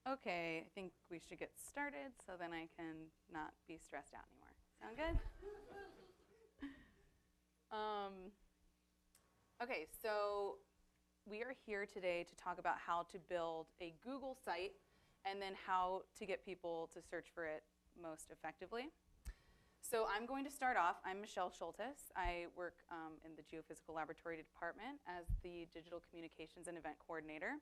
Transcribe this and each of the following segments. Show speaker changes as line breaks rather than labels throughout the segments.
Okay, I think we should get started so then I can not be stressed out anymore. Sound good? Okay, so we are here today to talk about how to build a Google site and then how to get people to search for it most effectively. So I'm going to start off. I'm Michelle Scholtes. I work in the Geophysical Laboratory Department as the Digital Communications and Event Coordinator.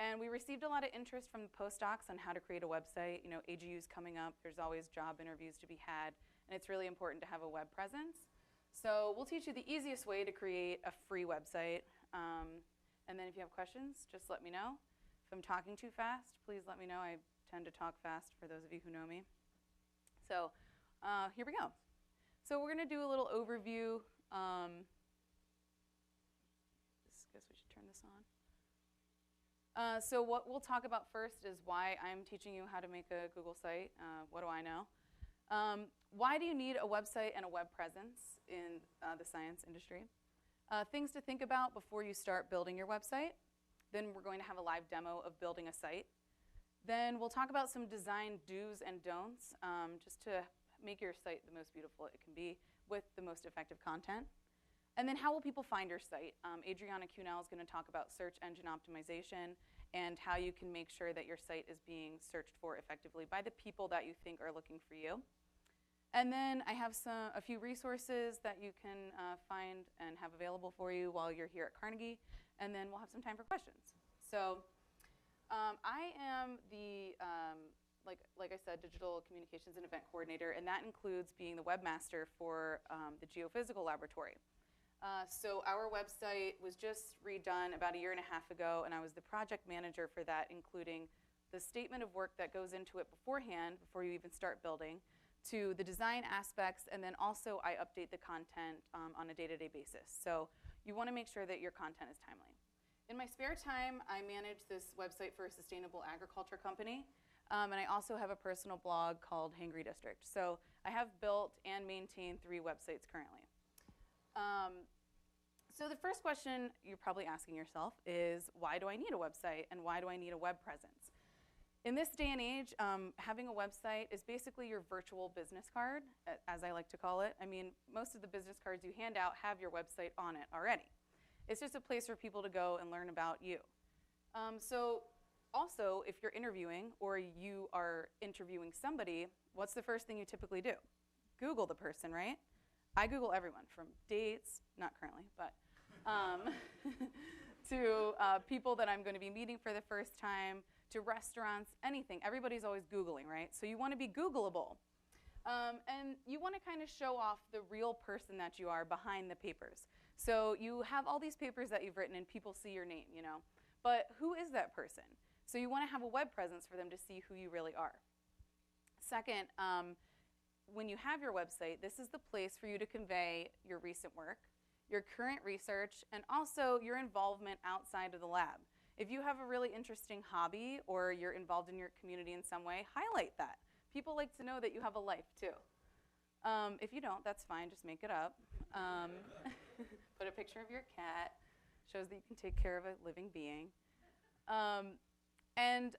And we received a lot of interest from the postdocs on how to create a website. You know, AGU's coming up. There's always job interviews to be had. And it's really important to have a web presence. So we'll teach you the easiest way to create a free website. And then if you have questions, just let me know. If I'm talking too fast, please let me know. I tend to talk fast for those of you who know me. So here we go. So we're going to do a little overview. I guess we should turn this on. So what we'll talk about first is why I'm teaching you how to make a Google site. What do I know? Why do you need a website and a web presence in the science industry? Things to think about before you start building your website. Then we're going to have a live demo of building a site. Then we'll talk about some design do's and don'ts, just to make your site the most beautiful it can be with the most effective content. And then how will people find your site? Adriana Kuehnel is going to talk about search engine optimization and how you can make sure that your site is being searched for effectively by the people that you think are looking for you. And then I have a few resources that you can find and have available for you while you're here at Carnegie. And then we'll have some time for questions. So I am the, like I said, Digital Communications and Event Coordinator, and that includes being the webmaster for the Geophysical Laboratory. So our website was just redone about a year and a half ago, and I was the project manager for that, including the statement of work that goes into it beforehand, before you even start building, to the design aspects, and then also I update the content on a day-to-day basis. So you want to make sure that your content is timely. In my spare time, I manage this website for a sustainable agriculture company, and I also have a personal blog called Hangry District. So I have built and maintained 3 websites currently. So the first question you're probably asking yourself is, why do I need a website and why do I need a web presence? In this day and age, having a website is basically your virtual business card, as I like to call it. I mean, most of the business cards you hand out have your website on it already. It's just a place for people to go and learn about you. So also, if you're interviewing or you are interviewing somebody, what's the first thing you typically do? Google the person, right? I Google everyone, from dates, not currently, but to people that I'm going to be meeting for the first time, to restaurants, anything. Everybody's always Googling, right? So you want to be Googleable. And you want to kind of show off the real person that you are behind the papers. So you have all these papers that you've written and people see your name, you know. But who is that person? So you want to have a web presence for them to see who you really are. Second, when you have your website, this is the place for you to convey your recent work, your current research, and also your involvement outside of the lab. If you have a really interesting hobby or you're involved in your community in some way, highlight that. People like to know that you have a life too. If you don't, that's fine, just make it up. Put a picture of your cat, shows that you can take care of a living being. And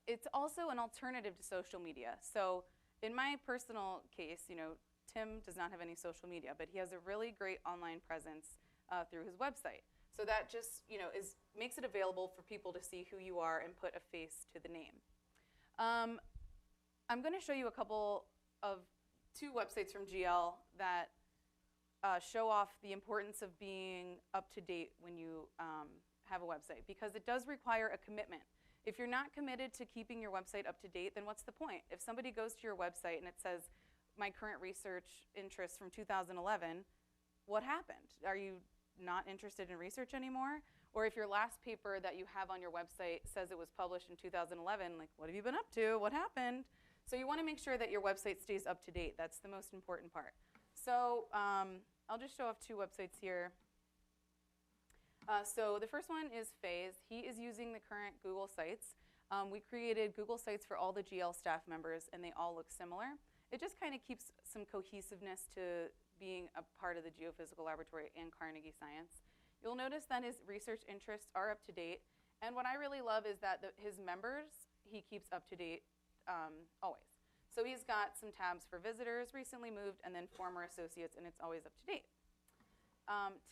it's also an alternative to social media. So in my personal case, you know, Tim does not have any social media, but he has a really great online presence through his website. So that just, you know, makes it available for people to see who you are and put a face to the name. I'm going to show you a couple of 2 websites from GL that show off the importance of being up to date when you have a website, because it does require a commitment. If you're not committed to keeping your website up to date, then what's the point? If somebody goes to your website and it says, my current research interests from 2011, what happened? Are you not interested in research anymore? Or if your last paper that you have on your website says it was published in 2011, like, what have you been up to? What happened? So you want to make sure that your website stays up to date. That's the most important part. So I'll just show off 2 websites here. So the first one is Faze. He is using the current Google Sites. We created Google Sites for all the GL staff members, and they all look similar. It just kind of keeps some cohesiveness to being a part of the Geophysical Laboratory and Carnegie Science. You'll notice that his research interests are up to date. And what I really love is that his members he keeps up to date always. So he's got some tabs for visitors, recently moved, and then former associates, and it's always up to date.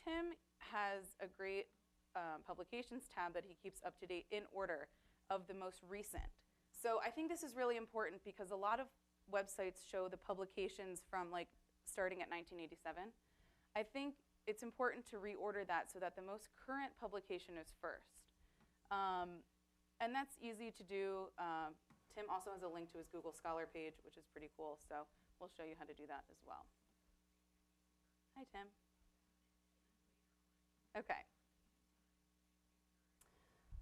Tim has a great publications tab that he keeps up to date in order of the most recent. So I think this is really important because a lot of websites show the publications from like starting at 1987. I think it's important to reorder that so that the most current publication is first. And that's easy to do. Tim also has a link to his Google Scholar page, which is pretty cool, so we'll show you how to do that as well. Hi, Tim. Okay.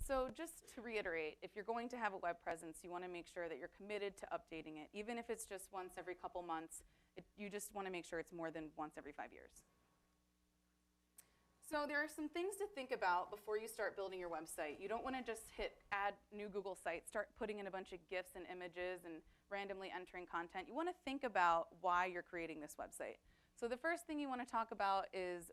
So just to reiterate, if you're going to have a web presence, you want to make sure that you're committed to updating it. Even if it's just once every couple months, you just want to make sure it's more than once every 5 years. So there are some things to think about before you start building your website. You don't want to just hit add new Google site, start putting in a bunch of GIFs and images and randomly entering content. You want to think about why you're creating this website. So the first thing you want to talk about is,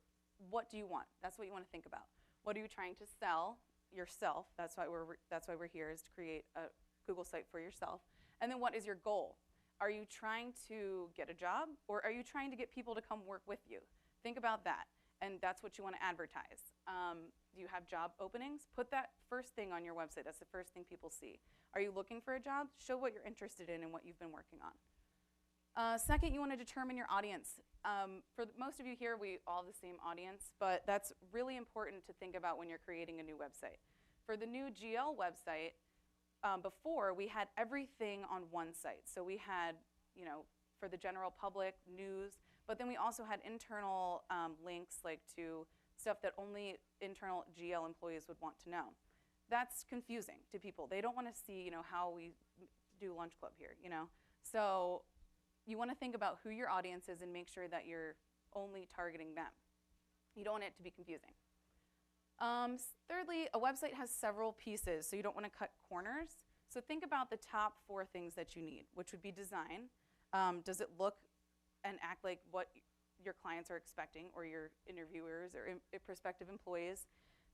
what do you want? That's what you want to think about. What are you trying to sell yourself? That's why we're here, is to create a Google site for yourself. And then what is your goal? Are you trying to get a job, or are you trying to get people to come work with you? Think about that. And that's what you want to advertise. Do you have job openings? Put that first thing on your website. That's the first thing people see. Are you looking for a job? Show what you're interested in and what you've been working on. Second, you want to determine your audience. For most of you here, we all have the same audience, but that's really important to think about when you're creating a new website. For the new GL website, before we had everything on one site. So we had, for the general public, news, but then we also had internal links like to stuff that only internal GL employees would want to know. That's confusing to people. They don't want to see, how we do lunch club here, So you want to think about who your audience is and make sure that you're only targeting them. You don't want it to be confusing. Thirdly, a website has several pieces, so you don't want to cut corners. So think about the top 4 things that you need, which would be design. Does it look and act like what your clients are expecting, or your interviewers or prospective employees?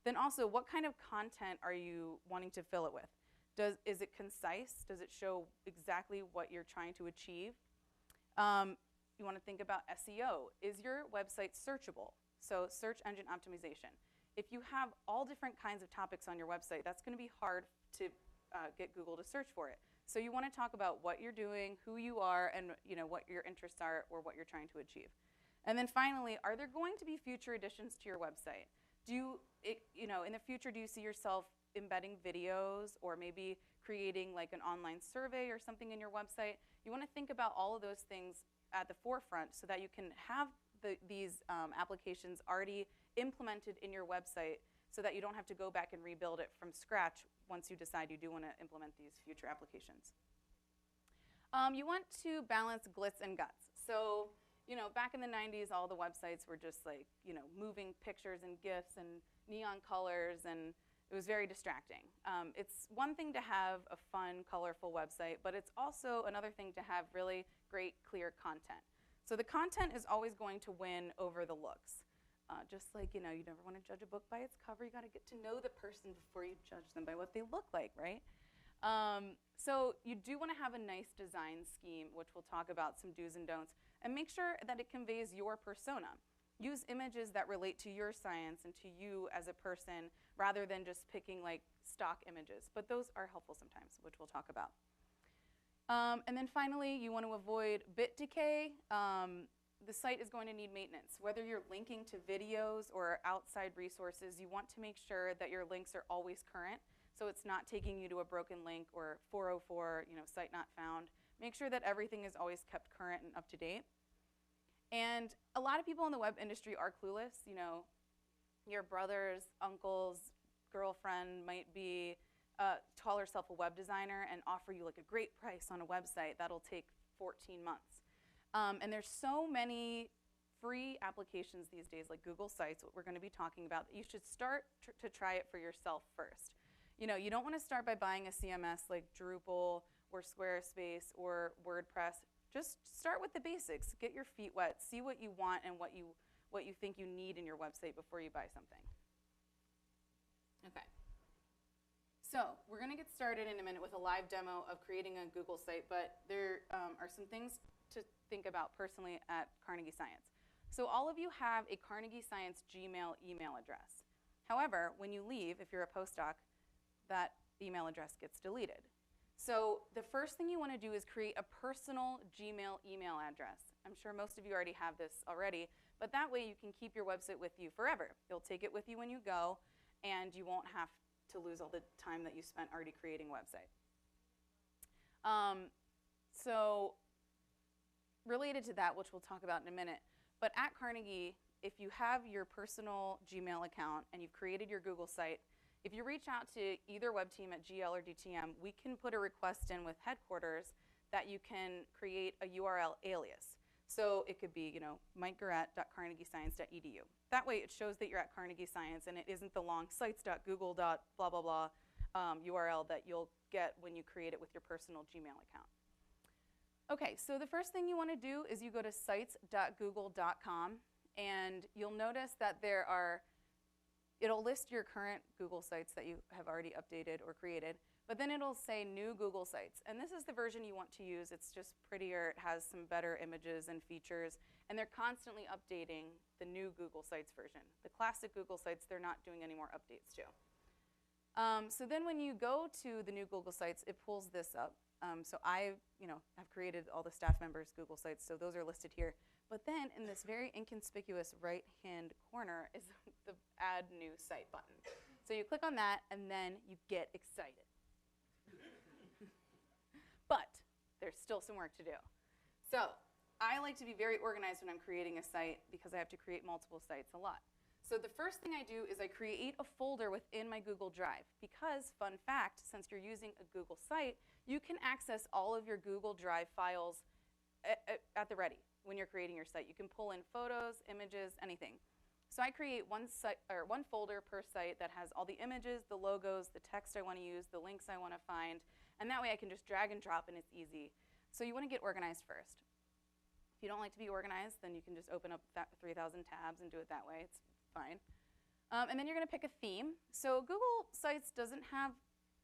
Then also, what kind of content are you wanting to fill it with? Is it concise? Does it show exactly what you're trying to achieve? You want to think about SEO. Is your website searchable? So search engine optimization. If you have all different kinds of topics on your website, that's going to be hard to get Google to search for it. So you want to talk about what you're doing, who you are, and what your interests are or what you're trying to achieve. And then finally, are there going to be future additions to your website? In the future, do you see yourself embedding videos or maybe creating like an online survey or something in your website? You want to think about all of those things at the forefront so that you can have these applications already implemented in your website so that you don't have to go back and rebuild it from scratch once you decide you do want to implement these future applications. You want to balance glitz and guts. So, back in the 90s, all the websites were just like, moving pictures and GIFs and neon colors, and it was very distracting. It's one thing to have a fun, colorful website, but it's also another thing to have really great, clear content. So the content is always going to win over the looks. Just like, you never want to judge a book by its cover. You got to get to know the person before you judge them by what they look like, right? So you do want to have a nice design scheme, which we'll talk about some do's and don'ts, and make sure that it conveys your persona. Use images that relate to your science and to you as a person rather than just picking like stock images. But those are helpful sometimes, which we'll talk about. And then finally, you want to avoid bit decay. The site is going to need maintenance. Whether you're linking to videos or outside resources, you want to make sure that your links are always current, so it's not taking you to a broken link or 404, site not found. Make sure that everything is always kept current and up to date. And a lot of people in the web industry are clueless. Your brother's uncle's girlfriend might call herself a web designer and offer you like a great price on a website that'll take 14 months. And there's so many free applications these days, like Google Sites, what we're going to be talking about, that you should start to try it for yourself first. You don't want to start by buying a CMS like Drupal or Squarespace or WordPress. Just start with the basics. Get your feet wet. See what you want and what you think you need in your website before you buy something. Okay. So we're going to get started in a minute with a live demo of creating a Google site, but there are some things to think about personally at Carnegie Science. So all of you have a Carnegie Science Gmail email address. However, when you leave, if you're a postdoc, that email address gets deleted. So the first thing you want to do is create a personal Gmail email address. I'm sure most of you already have this already, but that way you can keep your website with you forever. You'll take it with you when you go, and you won't have to lose all the time that you spent already creating a website. So related to that, which we'll talk about in a minute, but at Carnegie, if you have your personal Gmail account and you've created your Google site, if you reach out to either web team at GL or DTM, we can put a request in with headquarters that you can create a URL alias. So it could be, mikegarrett.carnegiescience.edu. That way it shows that you're at Carnegie Science and it isn't the long sites.google. Blah, blah, blah URL that you'll get when you create it with your personal Gmail account. Okay, so the first thing you want to do is you go to sites.google.com and you'll notice that it'll list your current Google sites that you have already updated or created, but then it'll say new Google sites. And this is the version you want to use. It's just prettier, it has some better images and features, and they're constantly updating the new Google Sites version. The classic Google Sites, they're not doing any more updates to. So then when you go to the new Google Sites, it pulls this up. So I have created all the staff members' Google Sites, so those are listed here. But then in this very inconspicuous right-hand corner is the Add New Site button. So you click on that, and then you get excited. But there's still some work to do. So I like to be very organized when I'm creating a site because I have to create multiple sites a lot. So the first thing I do is I create a folder within my Google Drive because, fun fact, since you're using a Google site, you can access all of your Google Drive files at the ready when you're creating your site. You can pull in photos, images, anything. So I create one folder per site that has all the images, the logos, the text I want to use, the links I want to find, and that way I can just drag and drop and it's easy. So you want to get organized first. If you don't like to be organized, then you can just open up that 3,000 tabs and do it that way. It's fine. And then you're going to pick a theme. So Google Sites doesn't have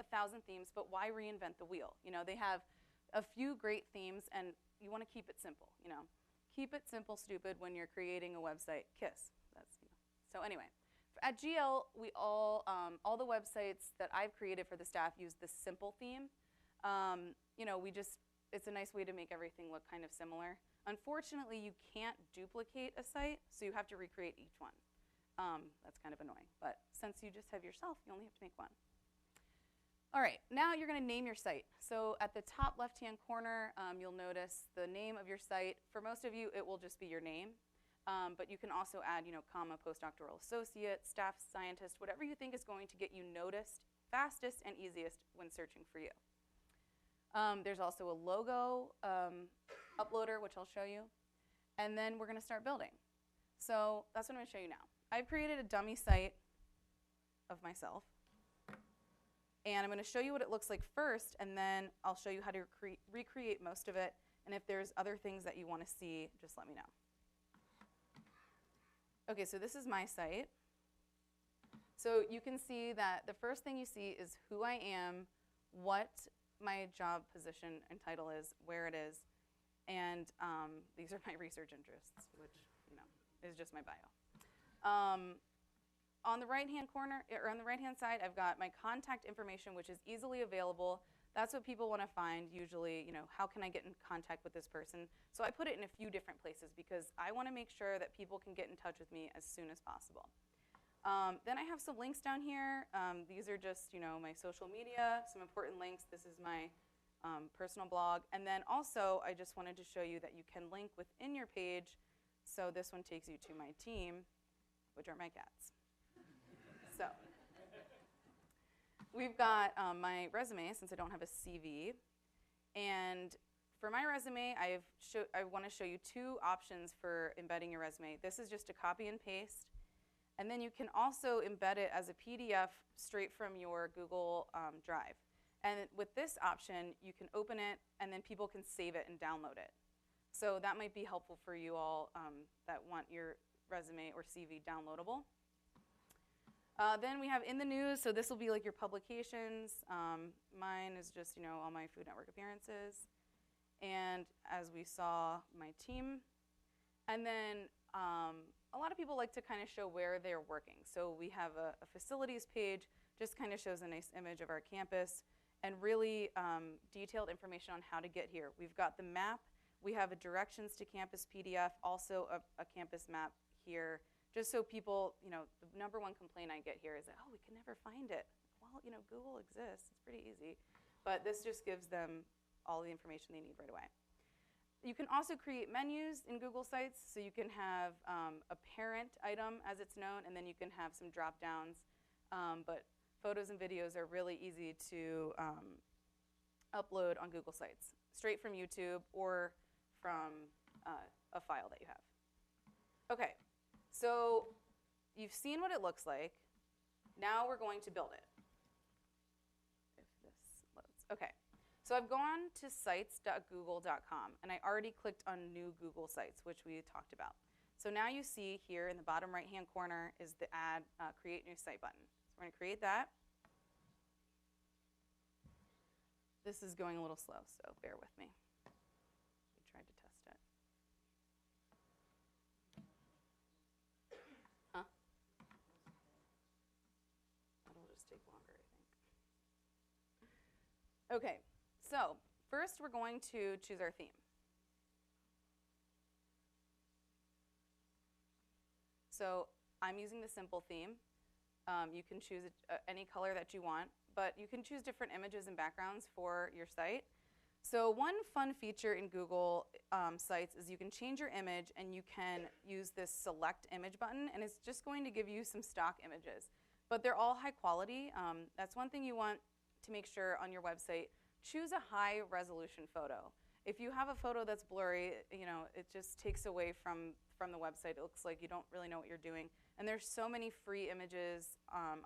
1,000 themes, but why reinvent the wheel? They have a few great themes, and you want to keep it simple. Keep it simple, stupid when you're creating a website. KISS. So anyway, at GL, we all the websites that I've created for the staff use the simple theme. It's a nice way to make everything look kind of similar. Unfortunately, you can't duplicate a site, so you have to recreate each one. That's kind of annoying, but since you just have yourself, you only have to make one. All right, now you're going to name your site. So at the top left-hand corner, you'll notice the name of your site. For most of you, it will just be your name, but you can also add, comma, postdoctoral associate, staff scientist, whatever you think is going to get you noticed fastest and easiest when searching for you. There's also a logo uploader, which I'll show you, and then we're going to start building. So that's what I'm going to show you now. I've created a dummy site of myself. And I'm going to show you what it looks like first, and then I'll show you how to recreate most of it. And if there's other things that you want to see, just let me know. Okay, so this is my site. So you can see that the first thing you see is who I am, what my job position and title is, where it is, and these are my research interests, which is just my bio. On the right-hand corner, or on the right-hand side, I've got my contact information, which is easily available. That's what people want to find usually, how can I get in contact with this person? So I put it in a few different places because I want to make sure that people can get in touch with me as soon as possible. Then I have some links down here. These are just, my social media, some important links. This is my personal blog. And then also, I just wanted to show you that you can link within your page. So this one takes you to my team, which are my cats. So we've got my resume, since I don't have a CV. And for my resume, I want to show you two options for embedding your resume. This is just a copy and paste. And then you can also embed it as a PDF straight from your Google Drive. And with this option, you can open it, and then people can save it and download it. So that might be helpful for you all that want your resume or CV downloadable. Then we have in the news, so this will be like your publications. Mine is just, all my Food Network appearances. And as we saw, my team. And then a lot of people like to kind of show where they're working. So we have a facilities page, just kind of shows a nice image of our campus and really detailed information on how to get here. We've got the map. We have a directions to campus PDF, also a campus map here, just so people, the number one complaint I get here is that, we can never find it. Well, Google exists. It's pretty easy. But this just gives them all the information they need right away. You can also create menus in Google Sites, so you can have a parent item, as it's known, and then you can have some drop-downs. But photos and videos are really easy to upload on Google Sites, straight from YouTube or from a file that you have. Okay, so you've seen what it looks like. Now we're going to build it. If this loads. Okay. So I've gone to sites.google.com, and I already clicked on New Google Sites, which we talked about. So now you see here in the bottom right-hand corner is the Add Create New Site button. So we're going to create that. This is going a little slow, so bear with me. We tried to test it. Huh? That'll just take longer, I think. Okay. So first, we're going to choose our theme. So I'm using the simple theme. You can choose any color that you want, but you can choose different images and backgrounds for your site. So one fun feature in Google Sites is you can change your image, and you can use this Select Image button, and it's just going to give you some stock images. But they're all high quality. That's one thing you want to make sure on your website. Choose a high resolution photo. If you have a photo that's blurry, it just takes away from the website. It looks like you don't really know what you're doing. And there's so many free images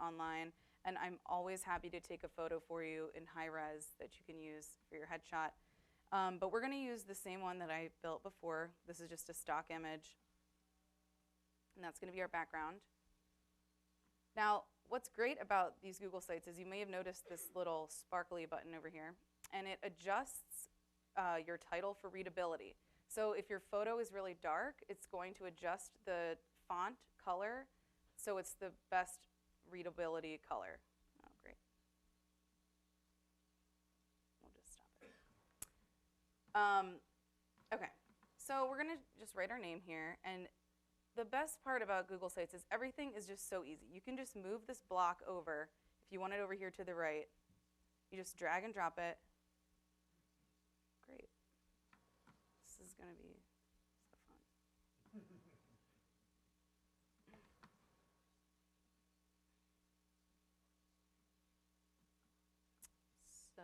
online, and I'm always happy to take a photo for you in high res that you can use for your headshot. But we're going to use the same one that I built before. This is just a stock image, and that's going to be our background. Now, what's great about these Google Sites is you may have noticed this little sparkly button over here, and it adjusts your title for readability. So if your photo is really dark, it's going to adjust the font color so it's the best readability color. Oh, great. We'll just stop it. Okay, so we're going to just write our name here, and the best part about Google Sites is everything is just so easy. You can just move this block over. If you want it over here to the right, you just drag and drop it. Great. This is going to be so fun. So,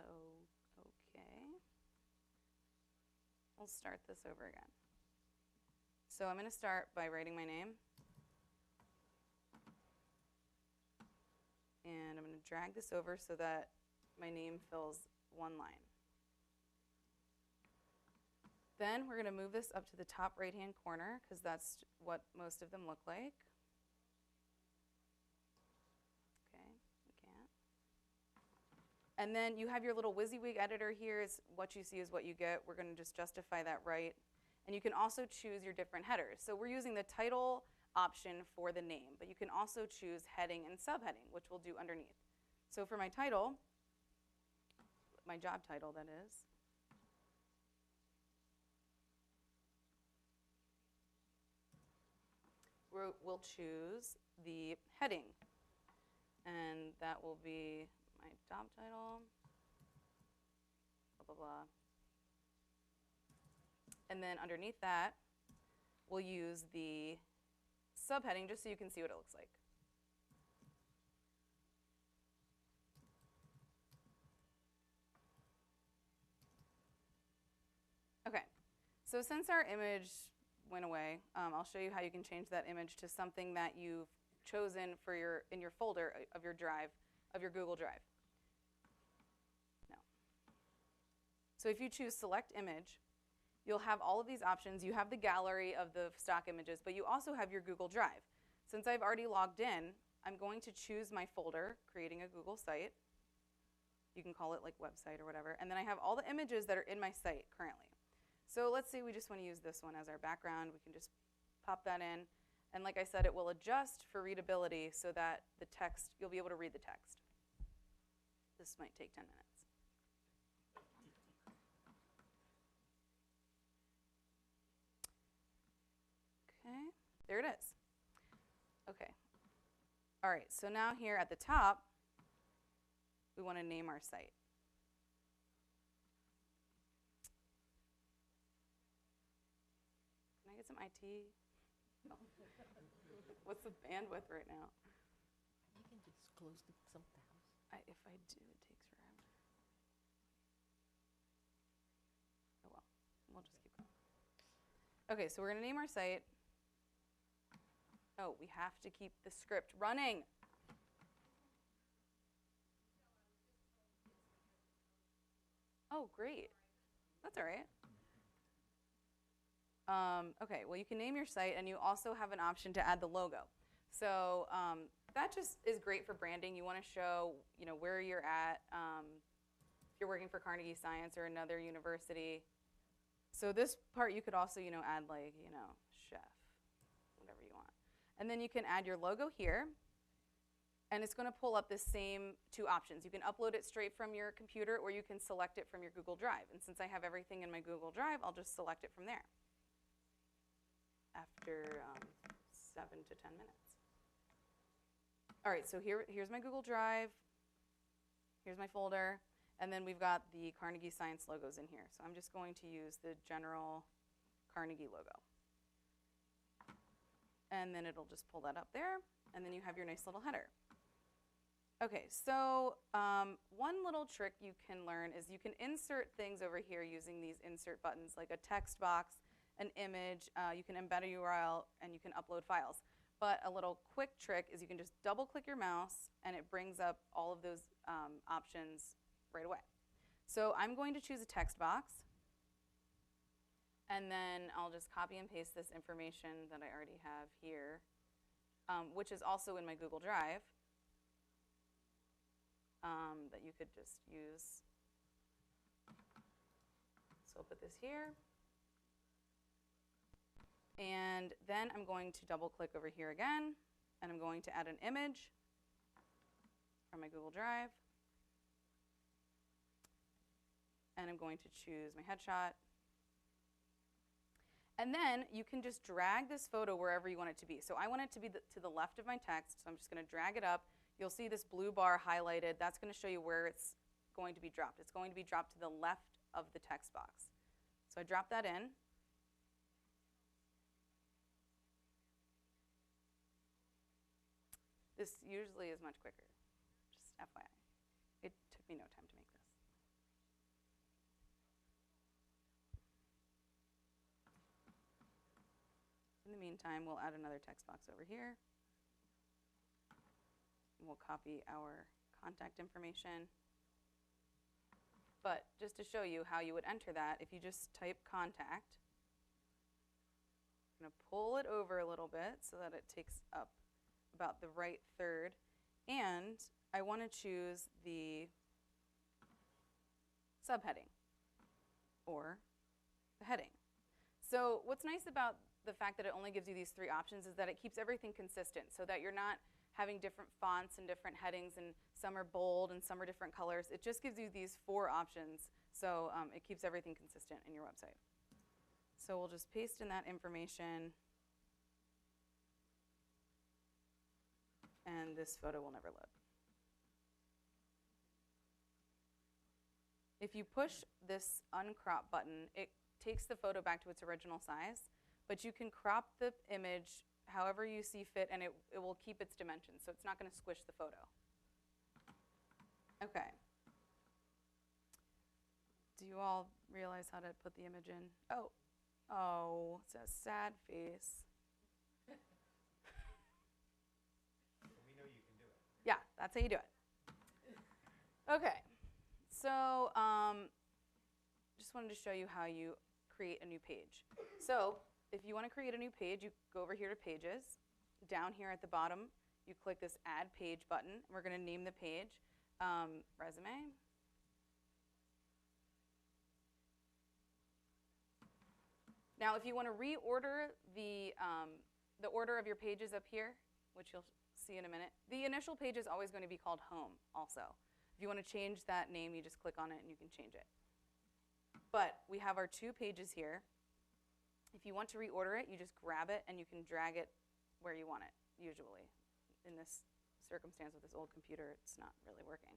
okay. We'll start this over again. So I'm going to start by writing my name. And I'm going to drag this over so that my name fills one line. Then we're going to move this up to the top right-hand corner, because that's what most of them look like. Okay, we can't. And then you have your little WYSIWYG editor here. Is what you see is what you get. We're going to just justify that right. And you can also choose your different headers. So we're using the title option for the name, but you can also choose heading and subheading, which we'll do underneath. So for my title, my job title that is, we'll choose the heading, and that will be my job title, blah, blah, blah. And then underneath that, we'll use the subheading just so you can see what it looks like. Okay, so since our image went away, I'll show you how you can change that image to something that you've chosen for in your folder of your drive, of your Google Drive. No. So if you choose Select Image, you'll have all of these options. You have the gallery of the stock images, but you also have your Google Drive. Since I've already logged in, I'm going to choose my folder, creating a Google site. You can call it like website or whatever. And then I have all the images that are in my site currently. So let's say we just want to use this one as our background. We can just pop that in. And like I said, it will adjust for readability so that the text, you'll be able to read the text. This might take 10 minutes. Okay, there it is. Okay. All right, so now here at the top, we want to name our site. Can I get some IT? Oh. What's the bandwidth right now?
You can just close some tabs.
If I do, it takes forever. Oh well, we'll just keep going. Okay, so we're going to name our site. Oh, we have to keep the script running. Oh, great. That's all right. Okay, well, you can name your site, and you also have an option to add the logo. So that just is great for branding. You want to show, where you're at. If you're working for Carnegie Science or another university. So this part you could also, add like, chef, whatever you want. And then you can add your logo here. And it's going to pull up the same two options. You can upload it straight from your computer, or you can select it from your Google Drive. And since I have everything in my Google Drive, I'll just select it from there after 7 to 10 minutes. All right, so here's my Google Drive. Here's my folder. And then we've got the Carnegie Science logos in here. So I'm just going to use the general Carnegie logo. And then it'll just pull that up there. And then you have your nice little header. Okay, so one little trick you can learn is you can insert things over here using these insert buttons, like a text box, an image, you can embed a URL, and you can upload files. But a little quick trick is you can just double-click your mouse, and it brings up all of those options right away. So I'm going to choose a text box, and then I'll just copy and paste this information that I already have here, which is also in my Google Drive. That you could just use. So I'll put this here. And then I'm going to double click over here again, and I'm going to add an image from my Google Drive. And I'm going to choose my headshot. And then you can just drag this photo wherever you want it to be. So I want it to be to the left of my text, so I'm just going to drag it up. You'll see this blue bar highlighted. That's going to show you where it's going to be dropped. It's going to be dropped to the left of the text box. So I drop that in. This usually is much quicker, just FYI. It took me no time to make this. In the meantime, we'll add another text box over here. We'll copy our contact information. But just to show you how you would enter that, if you just type contact, I'm going to pull it over a little bit so that it takes up about the right third. And I want to choose the subheading or the heading. So what's nice about the fact that it only gives you these three options is that it keeps everything consistent so that you're not having different fonts and different headings, and some are bold and some are different colors. It just gives you these 4 options, so it keeps everything consistent in your website. So we'll just paste in that information, and this photo will never load. If you push this uncrop button, it takes the photo back to its original size, but you can crop the image however you see fit, and it will keep its dimensions, so it's not going to squish the photo. Okay. Do you all realize how to put the image in? Oh, it's a sad face.
We know you can do it.
Yeah, that's how you do it. Okay, so just wanted to show you how you create a new page. So if you want to create a new page, you go over here to Pages. Down here at the bottom, you click this Add Page button. We're going to name the page Resume. Now, if you want to reorder the order of your pages up here, which you'll see in a minute, the initial page is always going to be called Home also. If you want to change that name, you just click on it and you can change it. But we have our 2 pages here. If you want to reorder it, you just grab it and you can drag it where you want it, usually. In this circumstance with this old computer, it's not really working.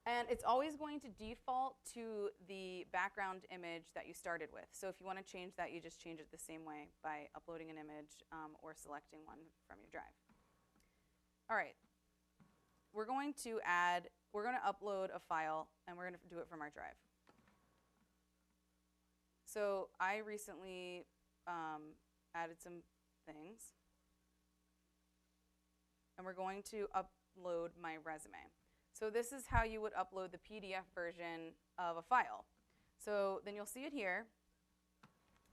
And it's always going to default to the background image that you started with. So if you want to change that, you just change it the same way by uploading an image or selecting one from your drive. All right. We're going to upload a file, and we're going to do it from our drive. So I recently added some things. And we're going to upload my resume. So this is how you would upload the PDF version of a file. So then you'll see it here,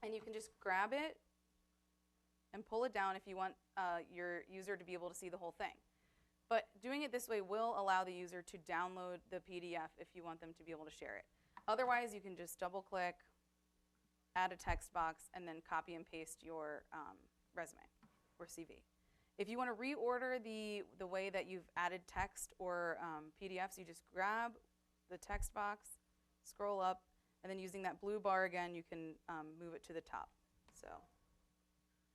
and you can just grab it and pull it down if you want your user to be able to see the whole thing. But doing it this way will allow the user to download the PDF if you want them to be able to share it. Otherwise, you can just double-click, add a text box, and then copy and paste your resume or CV. If you want to reorder the way that you've added text or PDFs, you just grab the text box, scroll up, and then using that blue bar again, you can move it to the top. So,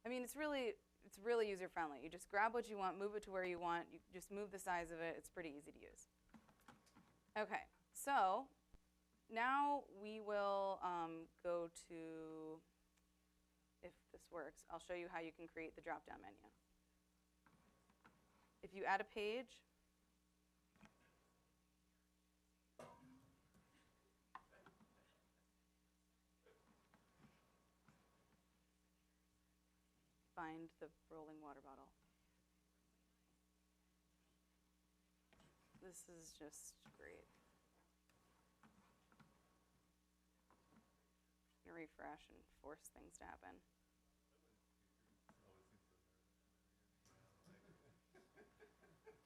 I mean, it's really user-friendly. You just grab what you want, move it to where you want. You just move the size of it. It's pretty easy to use. Okay, so now we will go to, if this works, I'll show you how you can create the drop-down menu. If you add a page, find the rolling water bottle. This is just great. You refresh and force things to happen.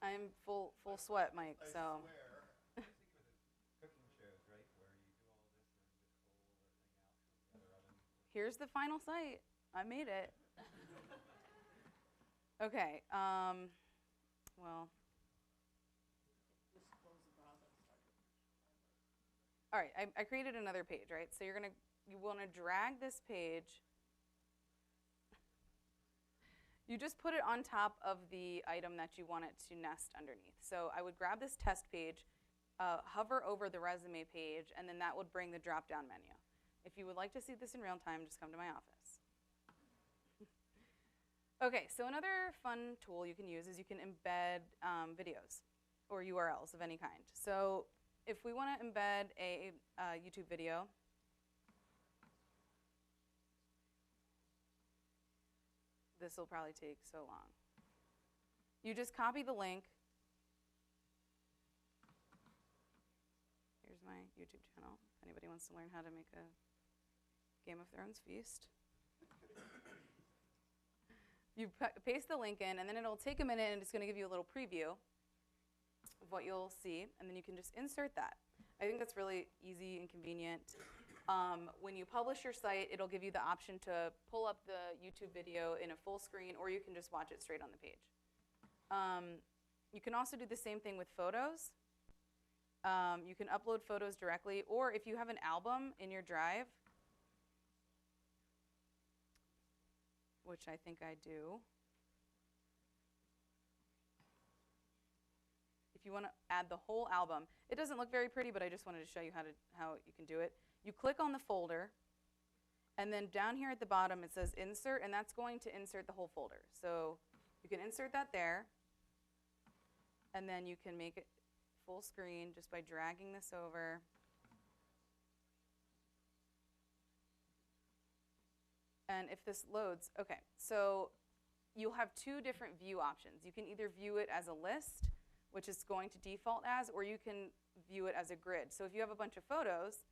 I'm full sweat, Mike, so.
I swear. I was thinking with the cooking shows, right, where you do all this and then just pull everything out from the other oven.
Here's the final site. I made it. Okay, well.
Just close the browser and start it.
All right, I created another page, right? So you want to drag this page. You just put it on top of the item that you want it to nest underneath. So I would grab this test page, hover over the resume page, and then that would bring the drop-down menu. If you would like to see this in real time, just come to my office. Okay, so another fun tool you can use is you can embed videos or URLs of any kind. So if we want to embed a YouTube video, this will probably take so long. You just copy the link. Here's my YouTube channel. If anybody wants to learn how to make a Game of Thrones feast. You paste the link in, and then it'll take a minute, and it's going to give you a little preview of what you'll see, and then you can just insert that. I think that's really easy and convenient. When you publish your site, it'll give you the option to pull up the YouTube video in a full screen, or you can just watch it straight on the page. You can also do the same thing with photos. You can upload photos directly, or if you have an album in your drive, which I think I do. If you want to add the whole album, it doesn't look very pretty, but I just wanted to show you how you can do it. You click on the folder, and then down here at the bottom it says insert, and that's going to insert the whole folder. So you can insert that there, and then you can make it full screen just by dragging this over. And if this loads, okay, so you'll have 2 different view options. You can either view it as a list, which is going to default as, or you can view it as a grid. So if you have a bunch of photos,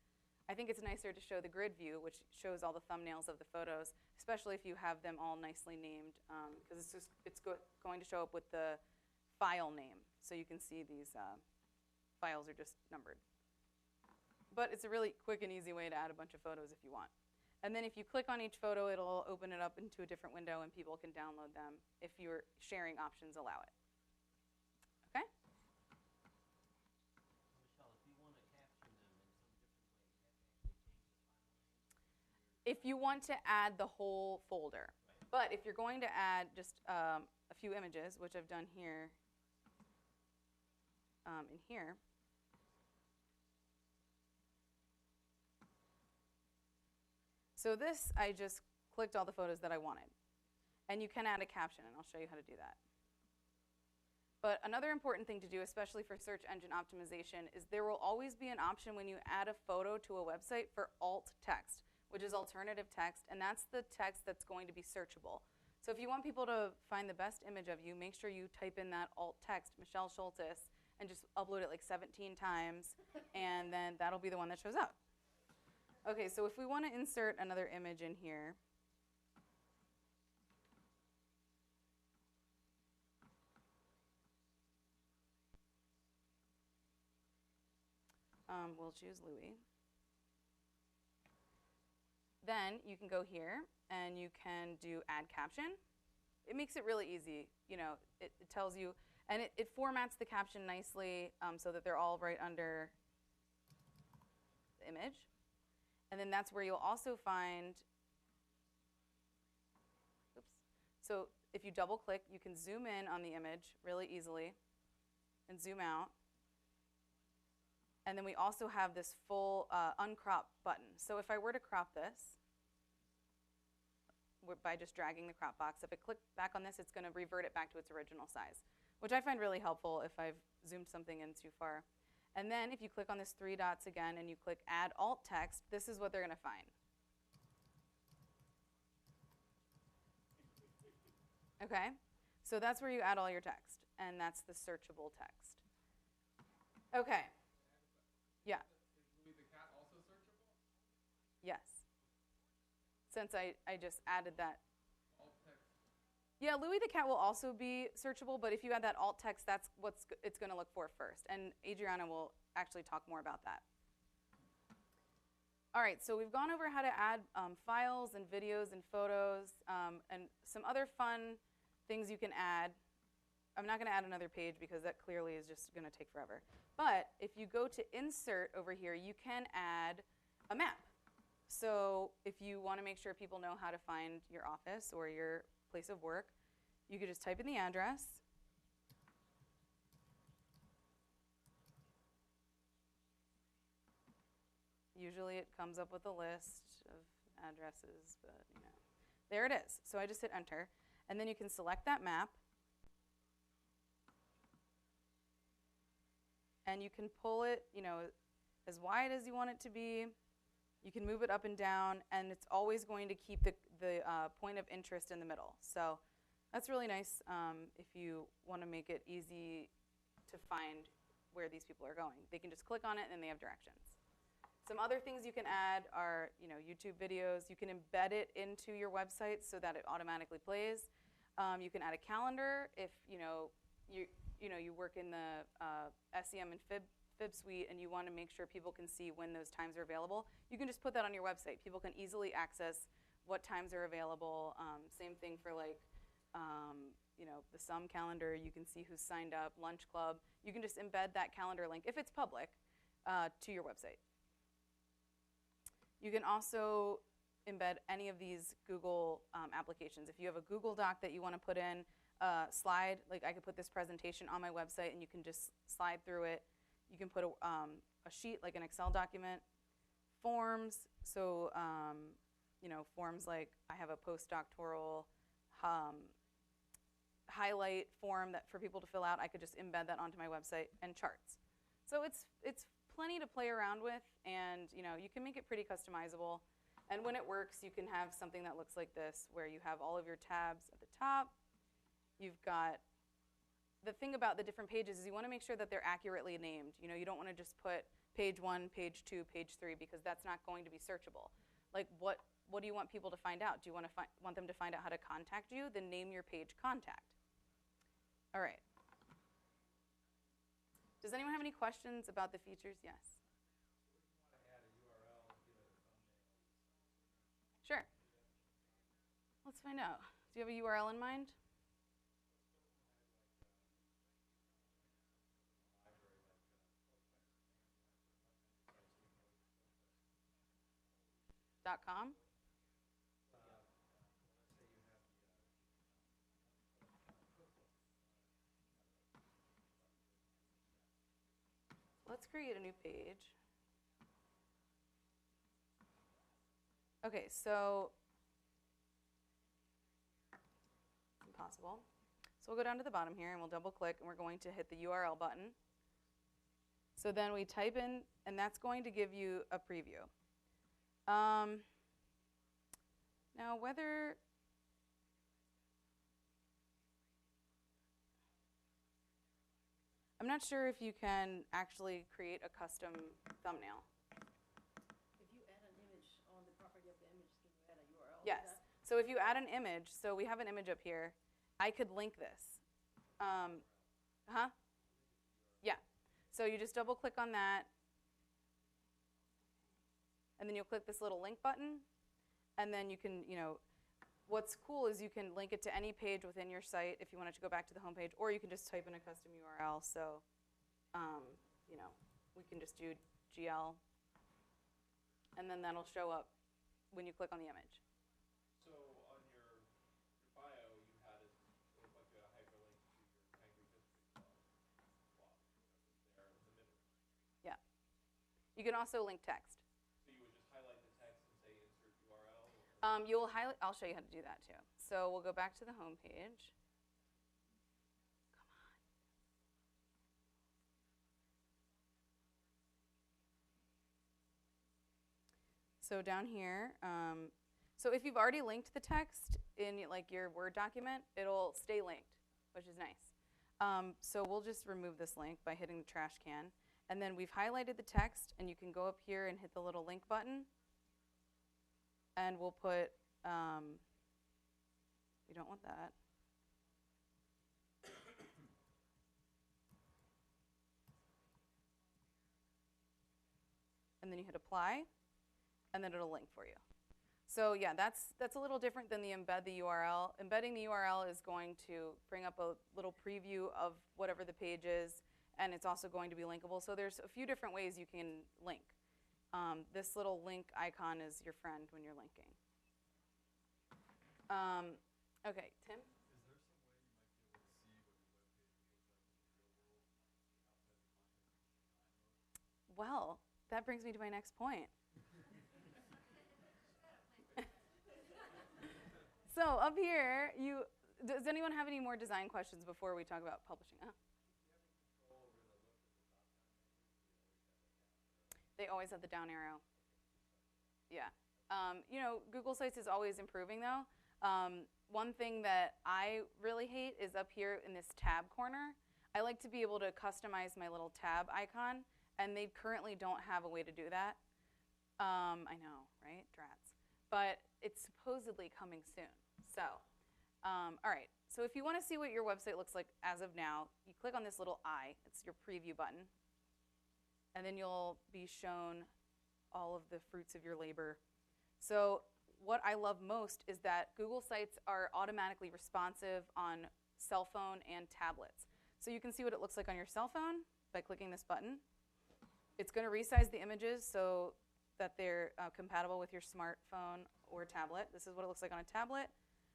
I think it's nicer to show the grid view, which shows all the thumbnails of the photos, especially if you have them all nicely named, because it's going to show up with the file name. So you can see these files are just numbered. But it's a really quick and easy way to add a bunch of photos if you want. And then if you click on each photo, it'll open it up into a different window, and people can download them if your sharing options allow it. Okay?
Michelle, if you want to caption them in some different way, you have to actually change the file name.
If you want to add the whole folder.
Right.
But if you're going to add just a few images, which I've done here, in here, so this, I just clicked all the photos that I wanted. And you can add a caption, and I'll show you how to do that. But another important thing to do, especially for search engine optimization, is there will always be an option when you add a photo to a website for alt text, which is alternative text, and that's the text that's going to be searchable. So if you want people to find the best image of you, make sure you type in that alt text, Michelle Scholtes, and just upload it like 17 times, and then that'll be the one that shows up. Okay, so if we want to insert another image in here, we'll choose Louis. Then you can go here and you can do add caption. It makes it really easy. You know, it tells you, and it formats the caption nicely so that they're all right under the image. And then that's where you'll also find, oops. So if you double click, you can zoom in on the image really easily and zoom out. And then we also have this full uncrop button. So if I were to crop this by just dragging the crop box, if I click back on this, it's going to revert it back to its original size, which I find really helpful if I've zoomed something in too far. And then if you click on this 3 dots again and you click add alt text, this is what they're going to find. Okay? So that's where you add all your text, and that's the searchable text. Okay. Yeah.
Is Louis the cat also searchable?
Yes. Since I just added that.
Alt text.
Yeah, Louis the cat will also be searchable, but if you add that alt text, that's what it's going to look for first. And Adriana will actually talk more about that. All right, so we've gone over how to add files and videos and photos and some other fun things you can add. I'm not going to add another page because that clearly is just going to take forever. But if you go to insert over here, you can add a map. So if you want to make sure people know how to find your office or your place of work, you could just type in the address. Usually it comes up with a list of addresses, but you know. There it is. So I just hit enter. And then you can select that map. And you can pull it, you know, as wide as you want it to be. You can move it up and down, and it's always going to keep the point of interest in the middle. So that's really nice if you want to make it easy to find where these people are going. They can just click on it, and they have directions. Some other things you can add are, you know, YouTube videos. You can embed it into your website so that it automatically plays. You can add a calendar if, you know, you work in the SEM and Fib suite and you want to make sure people can see when those times are available. You can just put that on your website. People can easily access what times are available. Same thing for like, you know, the SUM calendar. You can see who's signed up, lunch club. You can just embed that calendar link, if it's public, to your website. You can also embed any of these Google applications. If you have a Google Doc that you want to put in, slide, like I could put this presentation on my website and you can just slide through it. You can put a sheet, like an Excel document. Forms, so you know, forms like I have a postdoctoral highlight form that for people to fill out. I could just embed that onto my website, and charts. So it's plenty to play around with, and you know, you can make it pretty customizable. And when it works, you can have something that looks like this, where you have all of your tabs at the top. You've got the thing about the different pages is you want to make sure that they're accurately named. You know, you don't want to just put page 1, page 2, page 3, because that's not going to be searchable. Like, what do you want people to find out? Do you want them to find out how to contact you? Then name your page contact. All right. Does anyone have any questions about the features? Yes. Sure. Let's find out. Do you have a URL in mind? .com? Let's create a new page. Okay, so it's impossible. So we'll go down to the bottom here and we'll double click and we're going to hit the URL button. So then we type in, and that's going to give you a preview. Now whether I'm not sure if you can actually create a custom thumbnail.
If you add an image on the property of the image, can you add a URL?
Yes. So if you add an image, so we have an image up here, I could link this. Yeah. So you just double click on that, and then you'll click this little link button, and then you can, you know, what's cool is you can link it to any page within your site if you wanted to go back to the home page, or you can just type in a custom URL. So, you know, we can just do GL, and then that'll show up when you click on the image.
So on your bio, you had it looked like you had a hyperlink to your Angry History blog there in the middle.
Yeah. You can also link text.
So you would just highlight the text and say insert URL?
You'll highlight. I'll show you how to do that too. So we'll go back to the home page. Come on. So down here, so if you've already linked the text in like your Word document, it'll stay linked, which is nice. So we'll just remove this link by hitting the trash can. And then we've highlighted the text, and you can go up here and hit the little link button. And we'll put, we don't want that. And then you hit apply, and then it'll link for you. So yeah, that's a little different than the embed the URL. Embedding the URL is going to bring up a little preview of whatever the page is, and it's also going to be linkable. So there's a few different ways you can link. This little link icon is your friend when you're linking. Okay, Tim?
Is there some way you might be able to see what your web page would look like in the real world, outside the context of design mode?
Well, that brings me to my next point. So up here, does anyone have any more design questions before we talk about publishing? They always have the down arrow. Yeah. You know, Google Sites is always improving though. One thing that I really hate is up here in this tab corner. I like to be able to customize my little tab icon, and they currently don't have a way to do that. I know, right? Drats. But it's supposedly coming soon. So, all right. So if you want to see what your website looks like as of now, you click on this little eye. It's your preview button. And then you'll be shown all of the fruits of your labor. So what I love most is that Google Sites are automatically responsive on cell phone and tablets. So you can see what it looks like on your cell phone by clicking this button. It's going to resize the images so that they're compatible with your smartphone or tablet. This is what it looks like on a tablet,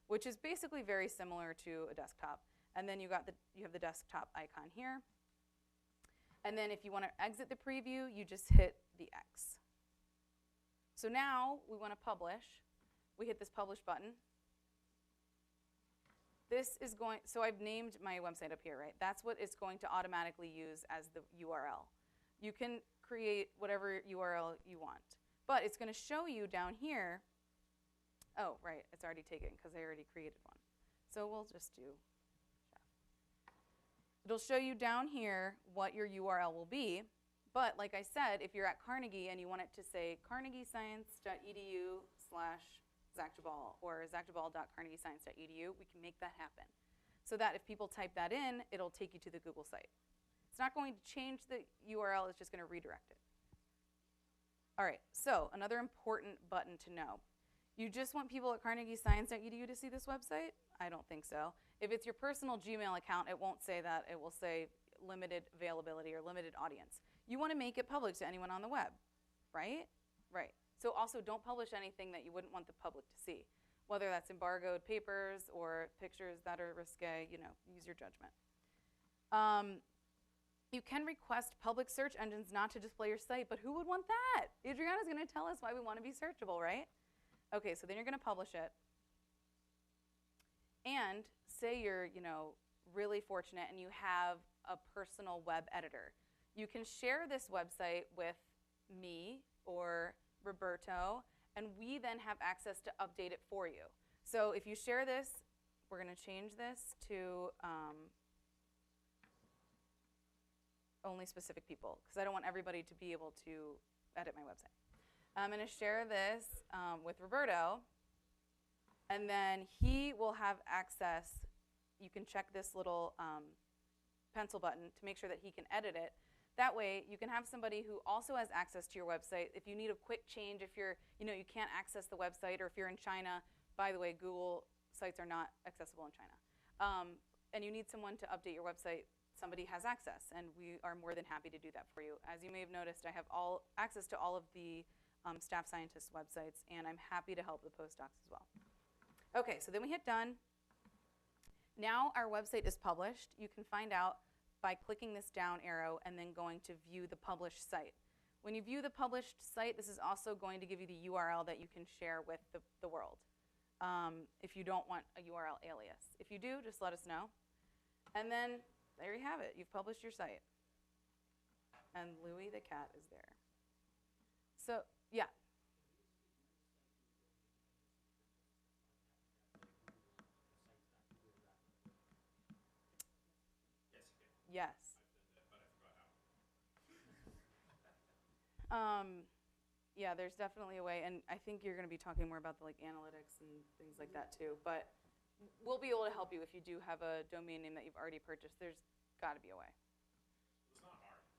which is basically very similar to a desktop. And then you have the desktop icon here. And then if you want to exit the preview, you just hit the X. So now we want to publish. We hit this publish button. This is going, so I've named my website up here, right? That's what it's going to automatically use as the URL. You can create whatever URL you want. But it's going to show you down here, oh, right, it's already taken because I already created one. So we'll just do chef. It'll show you down here what your URL will be. But like I said, if you're at Carnegie and you want it to say carnegiescience.edu/Zachdabal or zachdabal.carnegiescience.edu, we can make that happen. So that if people type that in, it'll take you to the Google site. It's not going to change the URL, it's just going to redirect it. All right, so another important button to know. You just want people at carnegiescience.edu to see this website? I don't think so. If it's your personal Gmail account, it won't say that. It will say limited availability or limited audience. You want to make it public to anyone on the web, right? Right. So also don't publish anything that you wouldn't want the public to see, whether that's embargoed papers or pictures that are risque, you know, use your judgment. You can request public search engines not to display your site, but who would want that? Adriana's going to tell us why we want to be searchable, right? Okay, so then you're going to publish it. And say you're, you know, really fortunate and you have a personal web editor. You can share this website with me or Roberto, and we then have access to update it for you. So if you share this, we're going to change this to only specific people, because I don't want everybody to be able to edit my website. I'm going to share this with Roberto, and then he will have access. You can check this little pencil button to make sure that he can edit it. That way, you can have somebody who also has access to your website. If you need a quick change, if you're, you know, you can't access the website, or if you're in China, by the way, Google sites are not accessible in China, and you need someone to update your website, somebody has access, and we are more than happy to do that for you. As you may have noticed, I have access to all of the staff scientists' websites, and I'm happy to help the postdocs as well. Okay, so then we hit done. Now our website is published. You can find out by clicking this down arrow and then going to view the published site. When you view the published site, this is also going to give you the URL that you can share with the world if you don't want a URL alias. If you do, just let us know. And then there you have it. You've published your site. And Louie the cat is there. So, yeah. Yes. Yeah, there's definitely a way, and I think you're going to be talking more about the analytics and things like that too. But we'll be able to help you if you do have a domain name that you've already purchased. There's got to be a way.
It's not hard. It's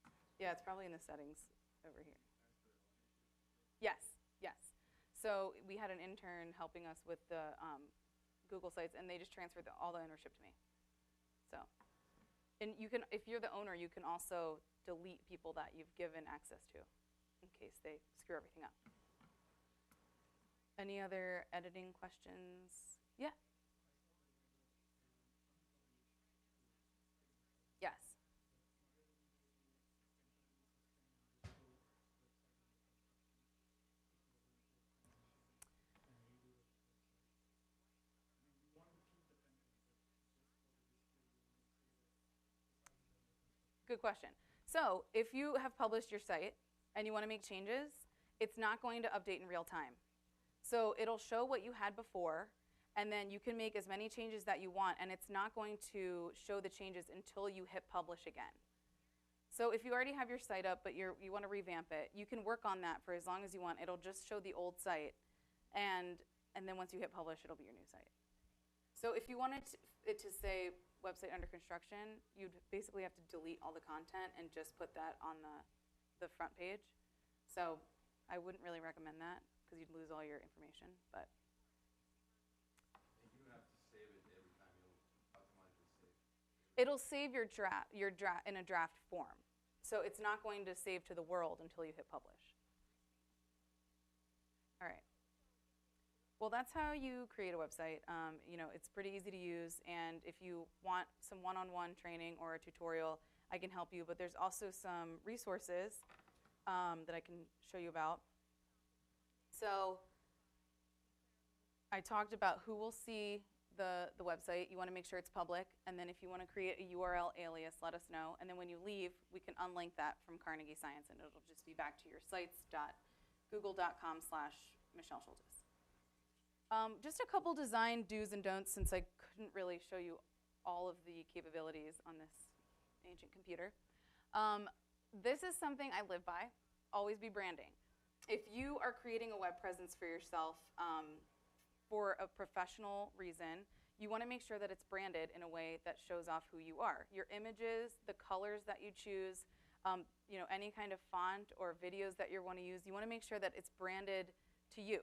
really.
Yeah, it's probably in the settings over here. Yes, yes. So we had an intern helping us with the Google sites, and they just transferred all the ownership to me. So, and you can, if you're the owner, you can also delete people that you've given access to in case they screw everything up. Any other editing questions? Yeah. Yes. Good question. So if you have published your site and you want to make changes, it's not going to update in real time. So it'll show what you had before, and then you can make as many changes that you want, and it's not going to show the changes until you hit publish again. So if you already have your site up but you want to revamp it, you can work on that for as long as you want. It'll just show the old site, and then once you hit publish, it'll be your new site. So if you wanted it to say website under construction, you'd basically have to delete all the content and just put that on the front page. So I wouldn't really recommend that because you'd lose all your information. But
And you don't have to save it every time. It'll automatically save.
it'll save your draft in a draft form. So it's not going to save to the world until you hit publish. All right. Well, that's how you create a website. You know, it's pretty easy to use, and if you want some one-on-one training or a tutorial, I can help you. But there's also some resources that I can show you about. So I talked about who will see the website. You want to make sure it's public, and then if you want to create a URL alias, let us know. And then when you leave, we can unlink that from Carnegie Science, and it'll just be back to your sites.google.com/MichelleScholtes. Just a couple design do's and don'ts, since I couldn't really show you all of the capabilities on this ancient computer. This is something I live by. Always be branding. If you are creating a web presence for yourself for a professional reason, you want to make sure that it's branded in a way that shows off who you are. Your images, the colors that you choose, any kind of font or videos that you want to use, you want to make sure that it's branded to you.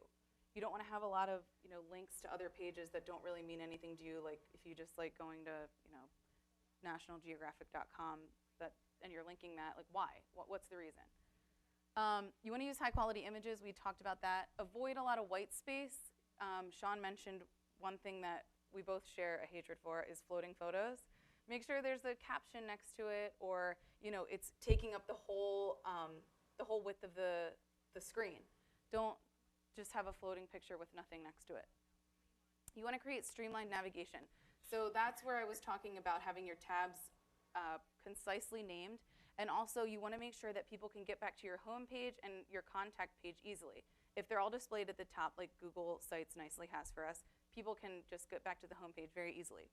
You don't want to have a lot of links to other pages that don't really mean anything to you, like if you just like going to nationalgeographic.com and you're linking that, like why? What's the reason? You want to use high quality images. We talked about that. Avoid a lot of white space. Sean mentioned one thing that we both share a hatred for is floating photos. Make sure there's a caption next to it, or it's taking up the whole width of the screen. Don't just have a floating picture with nothing next to it. You want to create streamlined navigation. So that's where I was talking about having your tabs concisely named, and also you want to make sure that people can get back to your home page and your contact page easily. If they're all displayed at the top, like Google Sites nicely has for us, people can just get back to the home page very easily.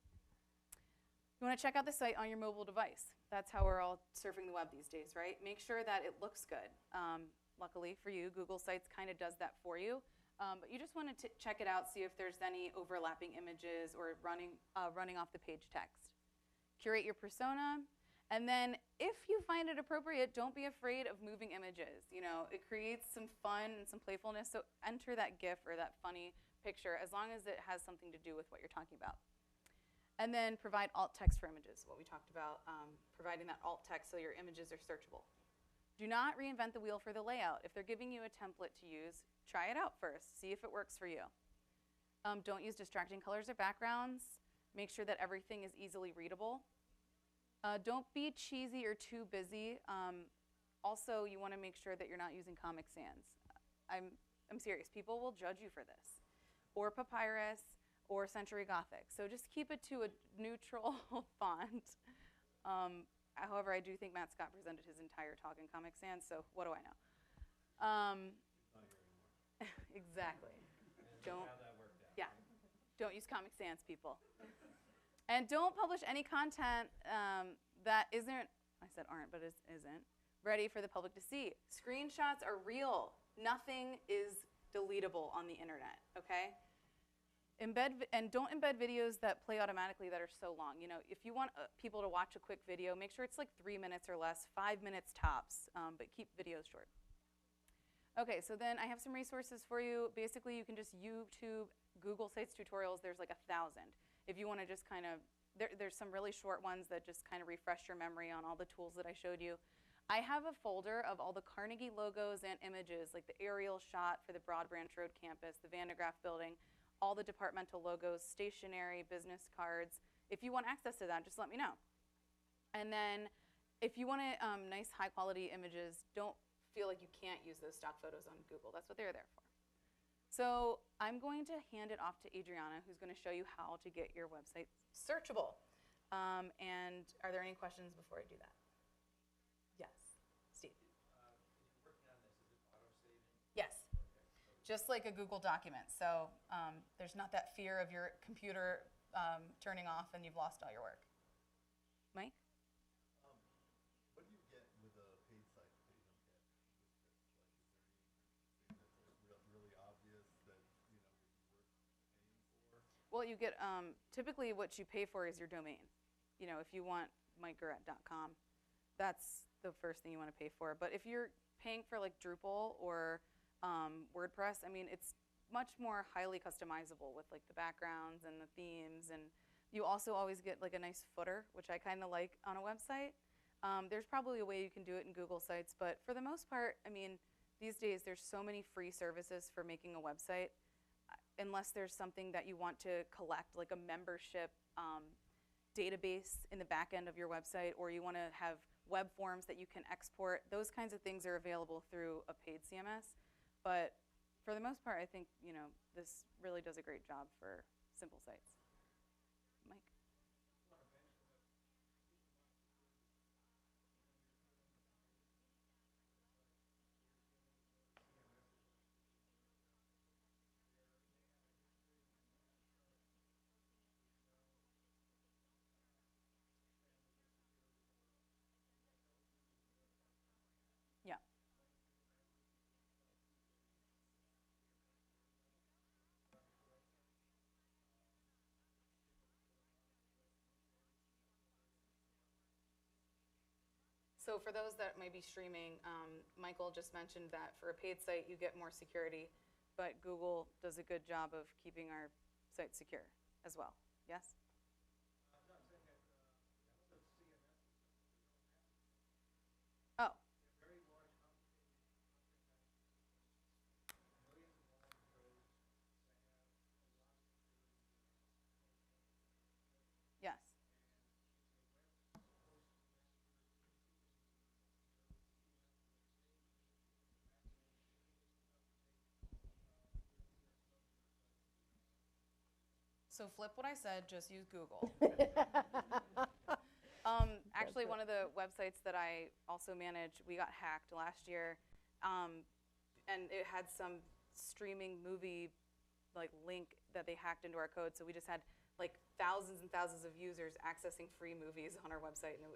You want to check out the site on your mobile device. That's how we're all surfing the web these days, right? Make sure that it looks good. Luckily for you, Google Sites kind of does that for you. But you just want to check it out, see if there's any overlapping images or running off the page text. Curate your persona. And then if you find it appropriate, don't be afraid of moving images. It creates some fun and some playfulness. So enter that GIF or that funny picture as long as it has something to do with what you're talking about. And then provide alt text for images, what we talked about, providing that alt text so your images are searchable. Do not reinvent the wheel for the layout. If they're giving you a template to use, try it out first. See if it works for you. Don't use distracting colors or backgrounds. Make sure that everything is easily readable. Don't be cheesy or too busy. Also, you want to make sure that you're not using Comic Sans. I'm serious. People will judge you for this. Or Papyrus or Century Gothic. So just keep it to a neutral font. However, I do think Matt Scott presented his entire talk in Comic Sans, so what do I know?
Not here anymore.
Exactly.
And
Don't.
how that worked out.
Yeah. Don't use Comic Sans, people. And don't publish any content that isn't, I said aren't, but isn't, ready for the public to see. Screenshots are real. Nothing is deletable on the internet, okay? Don't embed videos that play automatically that are so long. If you want people to watch a quick video, make sure it's like 3 minutes or less, 5 minutes tops, but keep videos short. Okay, so then I have some resources for you. Basically, you can just YouTube Google Sites tutorials. There's like 1,000. If you want to just kind of, there's some really short ones that just kind of refresh your memory on all the tools that I showed you. I have a folder of all the Carnegie logos and images, like the aerial shot for the Broad Branch Road campus, the Van de Graaff building, all the departmental logos, stationery, business cards. If you want access to that, just let me know. And then if you want nice high quality images, don't feel like you can't use those stock photos on Google. That's what they're there for. So I'm going to hand it off to Adriana, who's going to show you how to get your website searchable. And are there any questions before I do that? Yes, Steve.
When you're working on this, is it auto-saving?
Yes,
Okay.
just like a Google document. So there's not that fear of your computer turning off and you've lost all your work. Mike?
What do you get with a paid site that you don't get with search? Like, is there anything that's really obvious that would be worth paying for?
Well, you get typically what you pay for is your domain. If you want mikegarrett.com, that's the first thing you want to pay for. But if you're paying for like Drupal or WordPress, I mean, it's much more highly customizable with like the backgrounds and the themes, and you also always get like a nice footer, which I kind of like on a website. There's probably a way you can do it in Google Sites, but for the most part, I mean, these days there's so many free services for making a website. Unless there's something that you want to collect, like a membership database in the back end of your website, or you want to have web forms that you can export, those kinds of things are available through a paid CMS. But for the most part, I think this really does a great job for simple sites. Mike? So for those that may be streaming, Michael just mentioned that for a paid site, you get more security, but Google does a good job of keeping our site secure as well. Yes? Oh. Yes. So flip what I said, just use Google. Actually, one of the websites that I also manage, we got hacked last year, and it had some streaming movie like link that they hacked into our code. So we just had like thousands and thousands of users accessing free movies on our website, and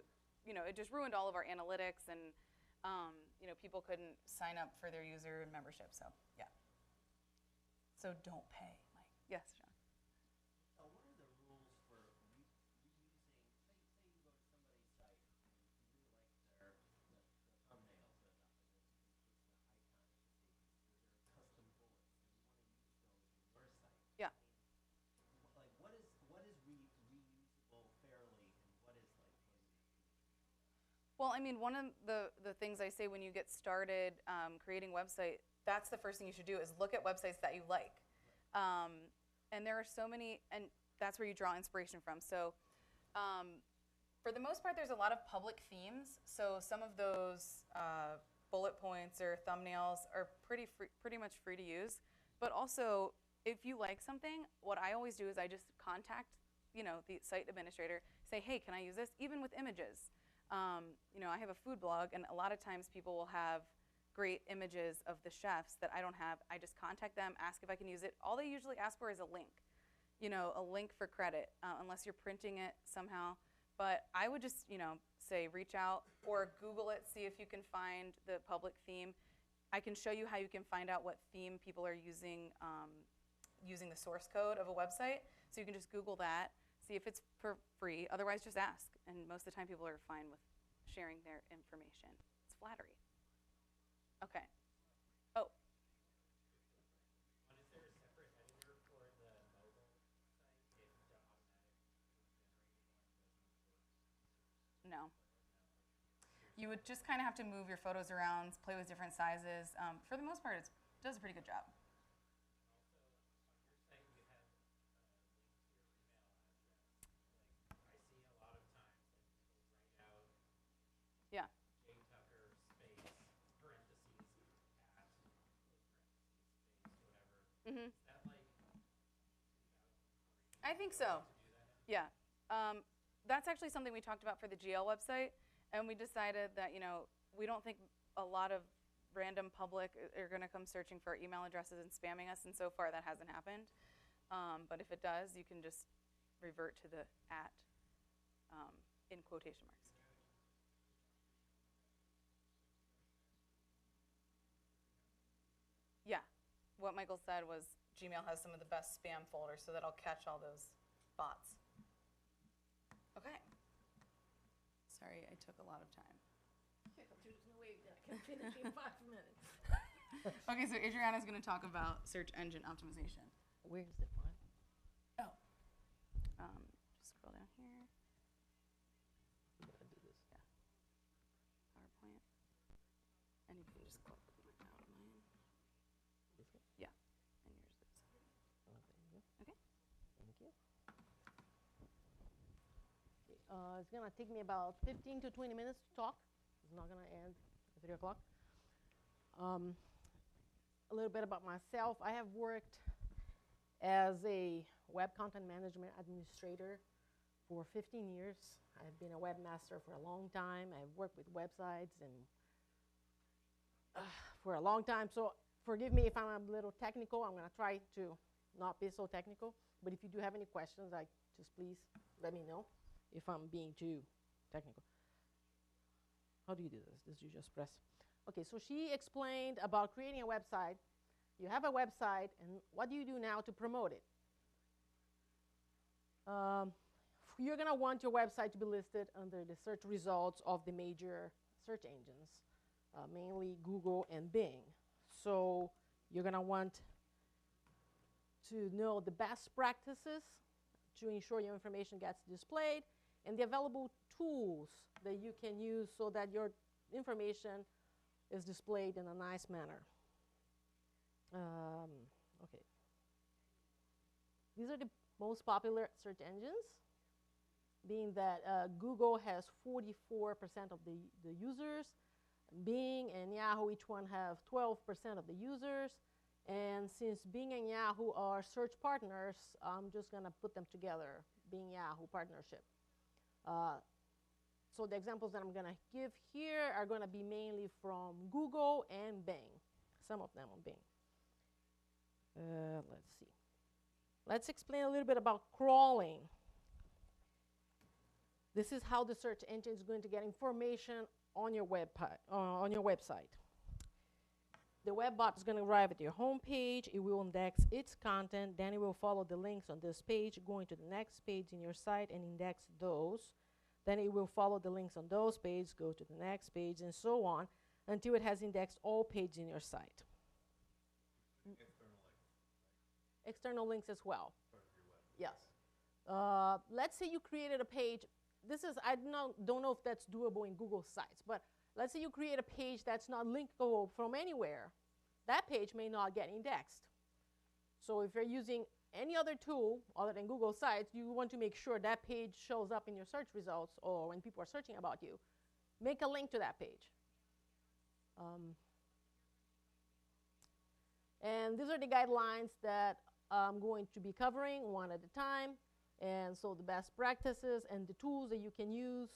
it just ruined all of our analytics, and people couldn't sign up for their user membership. So yeah. So don't pay, Mike. Yes, John.
What are the rules for reusing, say you go to somebody's site and you really like the thumbnails, the icon, custom bullets, and you want to use those in your site.
Yeah.
Like what is reusable fairly, and what is like
Well, I mean, one of the things I say when you get started creating website, that's the first thing you should do is look at websites that you like. And there are so many, and that's where you draw inspiration from. So for the most part, there's a lot of public themes. So some of those bullet points or thumbnails are pretty much free to use. But also, if you like something, what I always do is I just contact the site administrator, say, hey, can I use this? Even with images. I have a food blog, and a lot of times people will have great images of the chefs that I don't have. I just contact them, ask if I can use it. All they usually ask for is a link, a link for credit, unless you're printing it somehow. But I would just, say reach out or Google it, see if you can find the public theme. I can show you how you can find out what theme people are using, using the source code of a website. So you can just Google that, see if it's for free. Otherwise, just ask. And most of the time, people are fine with sharing their information. It's flattery. Okay. Oh.
Is there a separate editor for the mobile site if the automatic generated one doesn't work?
No. You would just kind of have to move your photos around, play with different sizes. For the most part, it does a pretty good job.
Also, on your site, you have a link to your email address. Like, I see a lot of times that people write out
Yeah.
J Tucker space parentheses at close parentheses space whatever.
Mm-hmm.
Is that like
I think so.
to do that?
Yeah. That's actually something we talked about for the GL website, and we decided that, we don't think a lot of random public are going to come searching for our email addresses and spamming us, and so far that hasn't happened. But if it does, you can just revert to the at in quotation marks. Yeah. What Michael said was Gmail has some of the best spam folders, so that'll catch all those bots. Okay. Sorry, I took a lot of time.
There's no way I can finish in 5 minutes.
Okay, so Adriana's going to talk about search engine optimization.
Where's the file?
Oh. Just scroll down here.
I'm gonna do this.
Yeah. PowerPoint. And you can just click out of mine.
This one?
Yeah. And yours is.
Oh, there you go.
Okay.
Thank you. Okay, it's gonna take me about 15 to 20 minutes to talk. It's not gonna end at 3 o'clock. A little bit about myself. I have worked as a web content management administrator for 15 years. I've been a webmaster for a long time. I've worked with websites and for a long time. So forgive me if I'm a little technical. I'm gonna try to not be so technical. But if you do have any questions, just please let me know if I'm being too technical. How do you do this? You just press. Okay, so she explained about creating a website. You have a website, and what do you do now to promote it? You're going to want your website to be listed under the search results of the major search engines, mainly Google and Bing. So you're going to want to know the best practices to ensure your information gets displayed and the available tools that you can use so that your information is displayed in a nice manner. Okay. These are the most popular search engines, being that Google has 44% of the users, Bing and Yahoo each one have 12% of the users, and since Bing and Yahoo are search partners, I'm just going to put them together, Bing-Yahoo partnership. So the examples that I'm going to give here are going to be mainly from Google and Bing, some of them on Bing. Let's see. Let's explain a little bit about crawling. This is how the search engine is going to get information on your website. The web bot is going to arrive at your home page. It will index its content. Then it will follow the links on this page, going to the next page in your site and index those. Then it will follow the links on those pages, go to the next page, and so on, until it has indexed all pages in your site.
External links.
External links as well.
Part of your web.
Yes. Let's say you created a page. This is, I don't know if that's doable in Google Sites, but let's say you create a page that's not linkable from anywhere. That page may not get indexed. So if you're using any other tool other than Google Sites, you want to make sure that page shows up in your search results or when people are searching about you. Make a link to that page. And these are the guidelines that I'm going to be covering one at a time. And so the best practices and the tools that you can use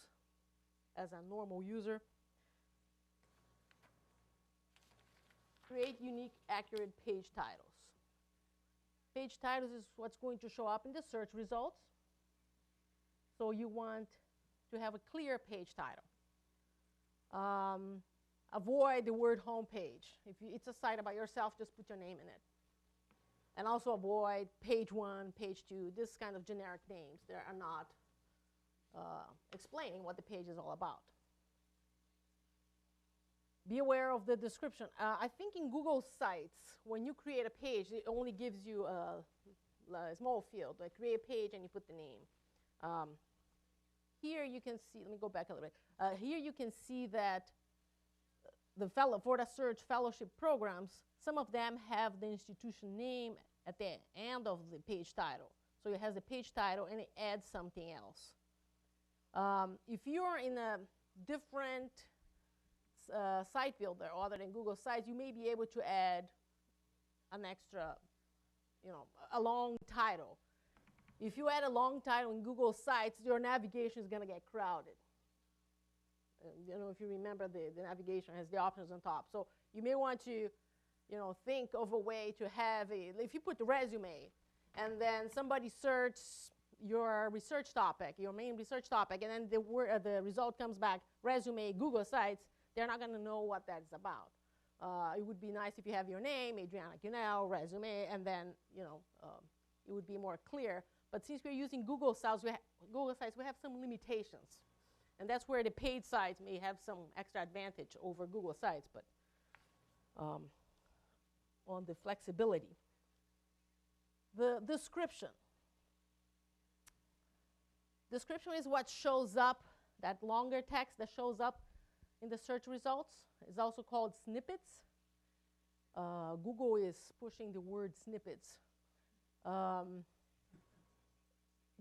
as a normal user. Create unique, accurate page titles. Page titles is what's going to show up in the search results. So you want to have a clear page title. Avoid the word homepage. If it's a site about yourself, just put your name in it. And also avoid page 1, page 2, this kind of generic names that are not explaining what the page is all about. Be aware of the description. I think in Google Sites, when you create a page, it only gives you a small field, like create a page and you put the name. Here you can see, let me go back a little bit. Here you can see that for the search fellowship programs, some of them have the institution name at the end of the page title. So it has the page title and it adds something else. If you're in a different site builder other than Google Sites, you may be able to add an extra, a long title. If you add a long title in Google Sites, your navigation is going to get crowded. If you remember, the navigation has the options on top. So you may want to, think of a way to have if you put the resume, and then somebody searches your research topic, your main research topic, and then the result comes back, resume, Google Sites, they're not going to know what that's about. It would be nice if you have your name, Adriana Kuehnel, resume, and then, it would be more clear. But since we're using Google Sites, we have some limitations. And that's where the paid sites may have some extra advantage over Google Sites, but on the flexibility. The description. Description is what shows up, that longer text that shows up in the search results. It's also called snippets. Google is pushing the word snippets.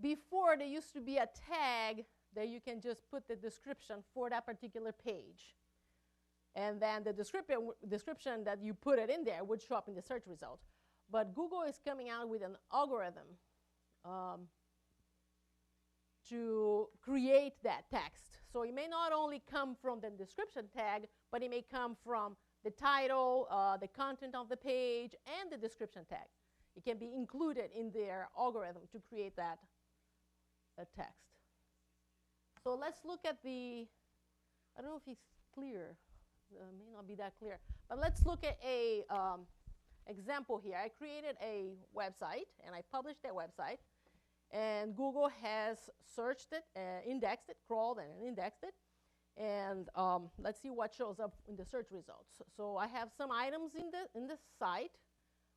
Before, there used to be a tag that you can just put the description for that particular page. And then the description that you put it in there would show up in the search results. But Google is coming out with an algorithm to create that text. So it may not only come from the description tag, but it may come from the title, the content of the page, and the description tag. It can be included in their algorithm to create that text. So let's look at I don't know if it's clear. May not be that clear. But let's look at a example here. I created a website, and I published that website. And Google has searched it, indexed it, crawled and indexed it. And let's see what shows up in the search results. So I have some items in the site,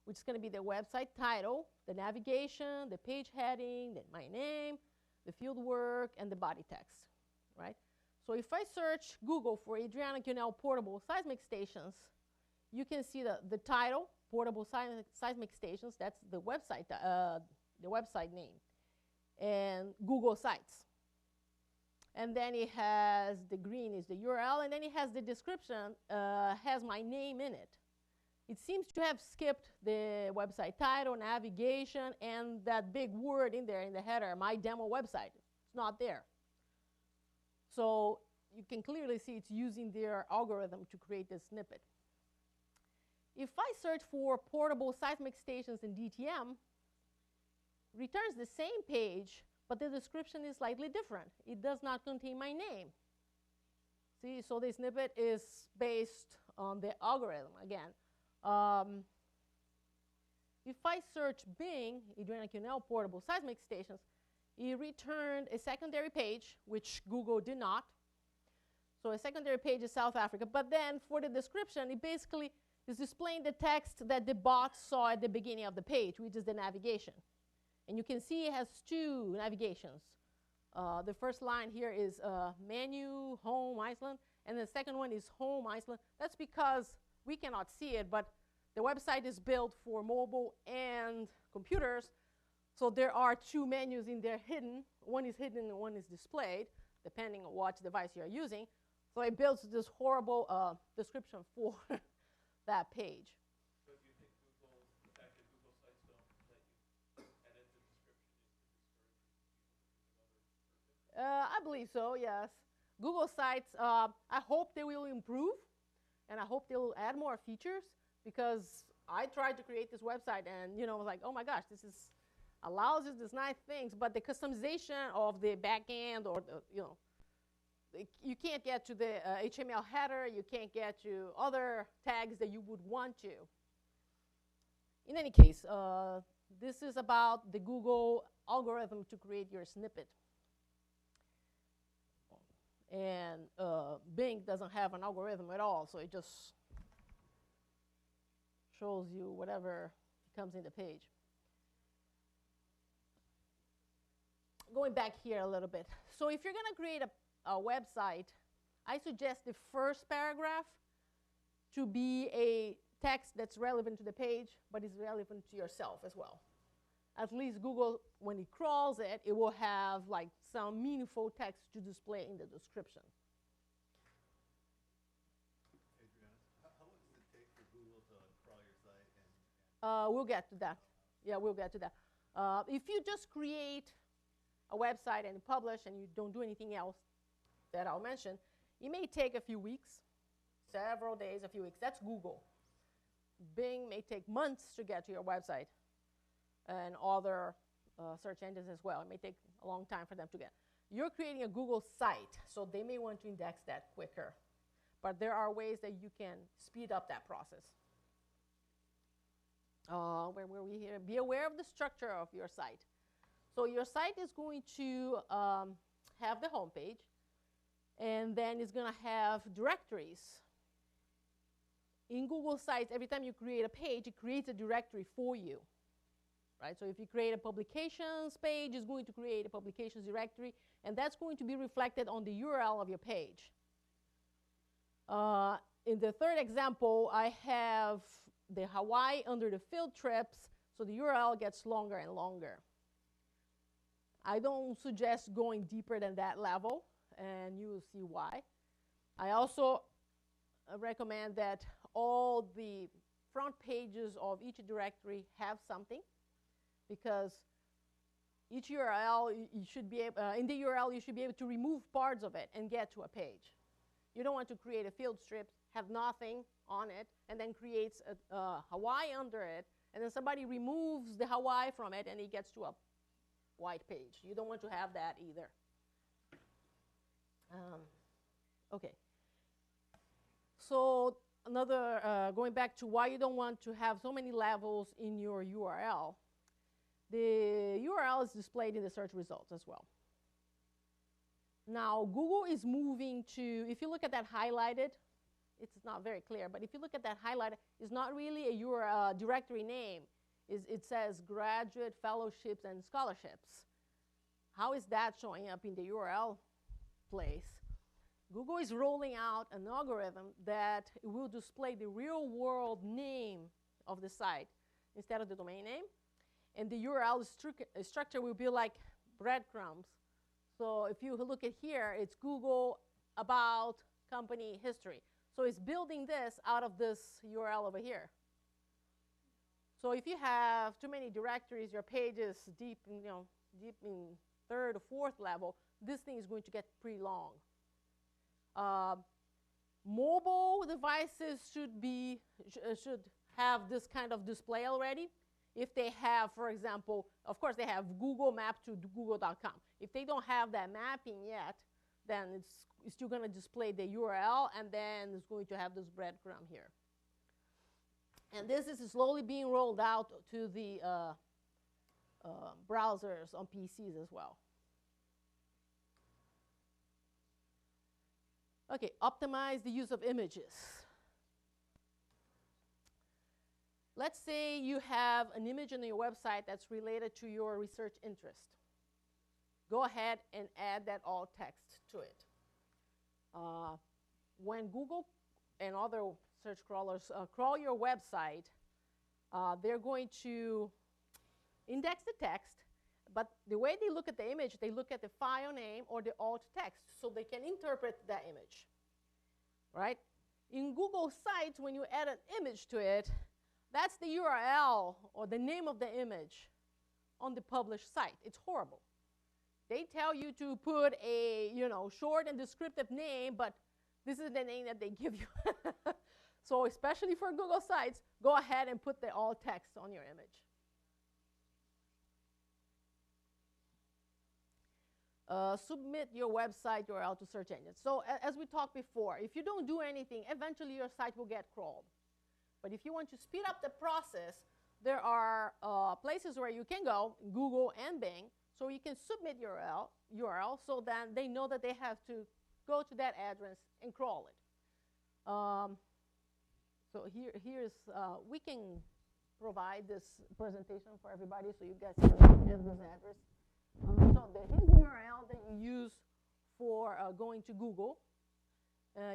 which is going to be the website title, the navigation, the page heading, my name, the field work, and the body text, right? So if I search Google for Adriana Kuehnel portable seismic stations, you can see the title, portable seismic stations. That's the website name, and Google Sites. And then it has the green is the URL, and then it has the description, has my name in it. It seems to have skipped the website title, navigation, and that big word in there in the header, my demo website. It's not there. So you can clearly see it's using their algorithm to create this snippet. If I search for portable seismic stations in DTM, returns the same page, but the description is slightly different. It does not contain my name. See, so the snippet is based on the algorithm again. If I search Bing, Adriana Kuehnel portable seismic stations, it returned a secondary page, which Google did not. So a secondary page is South Africa. But then for the description, it basically is displaying the text that the bot saw at the beginning of the page, which is the navigation. And you can see it has two navigations. The first line here is menu, home, Iceland. And the second one is home, Iceland. That's because we cannot see it, but the website is built for mobile and computers. So there are two menus in there hidden. One is hidden and one is displayed, depending on what device you're using. So it builds this horrible description for that page.
So do you think the fact that Google Sites don't let you edit the description is to discourage people from using other
I believe so, yes. Google Sites, I hope they will improve, and I hope they will add more features, because I tried to create this website and, I was like, oh my gosh, this allows us these nice things, but the customization of the back end or you can't get to the HTML header, you can't get to other tags that you would want to. In any case, this is about the Google algorithm to create your snippet. And Bing doesn't have an algorithm at all, so it just shows you whatever comes in the page. Going back here a little bit. So if you're going to create a website, I suggest the first paragraph to be a text that's relevant to the page, but is relevant to yourself as well. At least Google, when it crawls it, it will have like some meaningful text to display in the description.
Adriana, how long does it take for Google to crawl your site?
We'll get to that. Yeah, we'll get to that. If you just create a website and publish and you don't do anything else that I'll mention, it may take a few weeks, several days, a few weeks. That's Google. Bing may take months to get to your website, and other search engines as well. It may take a long time for them to get. You're creating a Google site, so they may want to index that quicker. But there are ways that you can speed up that process. Where were we here? Be aware of the structure of your site. So your site is going to have the home page, and then it's going to have directories. In Google Sites, every time you create a page, it creates a directory for you. Right? So if you create a publications page, it's going to create a publications directory, and that's going to be reflected on the URL of your page. In the third example, I have the Hawaii under the field trips, so the URL gets longer and longer. I don't suggest going deeper than that level, and you will see why. I also recommend that all the front pages of each directory have something, because each URL, you should be able, in the URL, you should be able to remove parts of it and get to a page. You don't want to create a field strip, have nothing on it, and then creates a Hawaii under it, and then somebody removes the Hawaii from it, and it gets to a white page. You don't want to have that either. Okay. So another, going back to why you don't want to have so many levels in your URL, the URL is displayed in the search results as well. Now, Google is moving to, if you look at that highlighted, it's not very clear, but if you look at that highlighted, it's not really your directory name. It says graduate fellowships and scholarships. How is that showing up in the URL place? Google is rolling out an algorithm that will display the real world name of the site instead of the domain name. And the URL structure will be like breadcrumbs. So if you look at here, it's Google about company history. So it's building this out of this URL over here. So if you have too many directories, your page is deep in third or fourth level, this thing is going to get pretty long. Mobile devices should have this kind of display already. If they have, for example, of course they have Google map to google.com. If they don't have that mapping yet, then it's still going to display the URL, and then it's going to have this breadcrumb here. And this is slowly being rolled out to the browsers on PCs as well. Okay, optimize the use of images. Let's say you have an image on your website that's related to your research interest. Go ahead and add that alt text to it. When Google and other search crawlers crawl your website, they're going to index the text, but the way they look at the image, they look at the file name or the alt text, so they can interpret that image, right? In Google Sites, when you add an image to it, that's the URL or the name of the image on the published site. It's horrible. They tell you to put a short and descriptive name, but this is the name that they give you. So especially for Google Sites, go ahead and put the alt text on your image. Submit your website URL to search engines. So as we talked before, if you don't do anything, eventually your site will get crawled. But if you want to speed up the process, there are places where you can go, Google and Bing, so you can submit your URL so that they know that they have to go to that address and crawl it. So here's, we can provide this presentation for everybody so you guys can have this address. So here's the URL that you use for going to Google.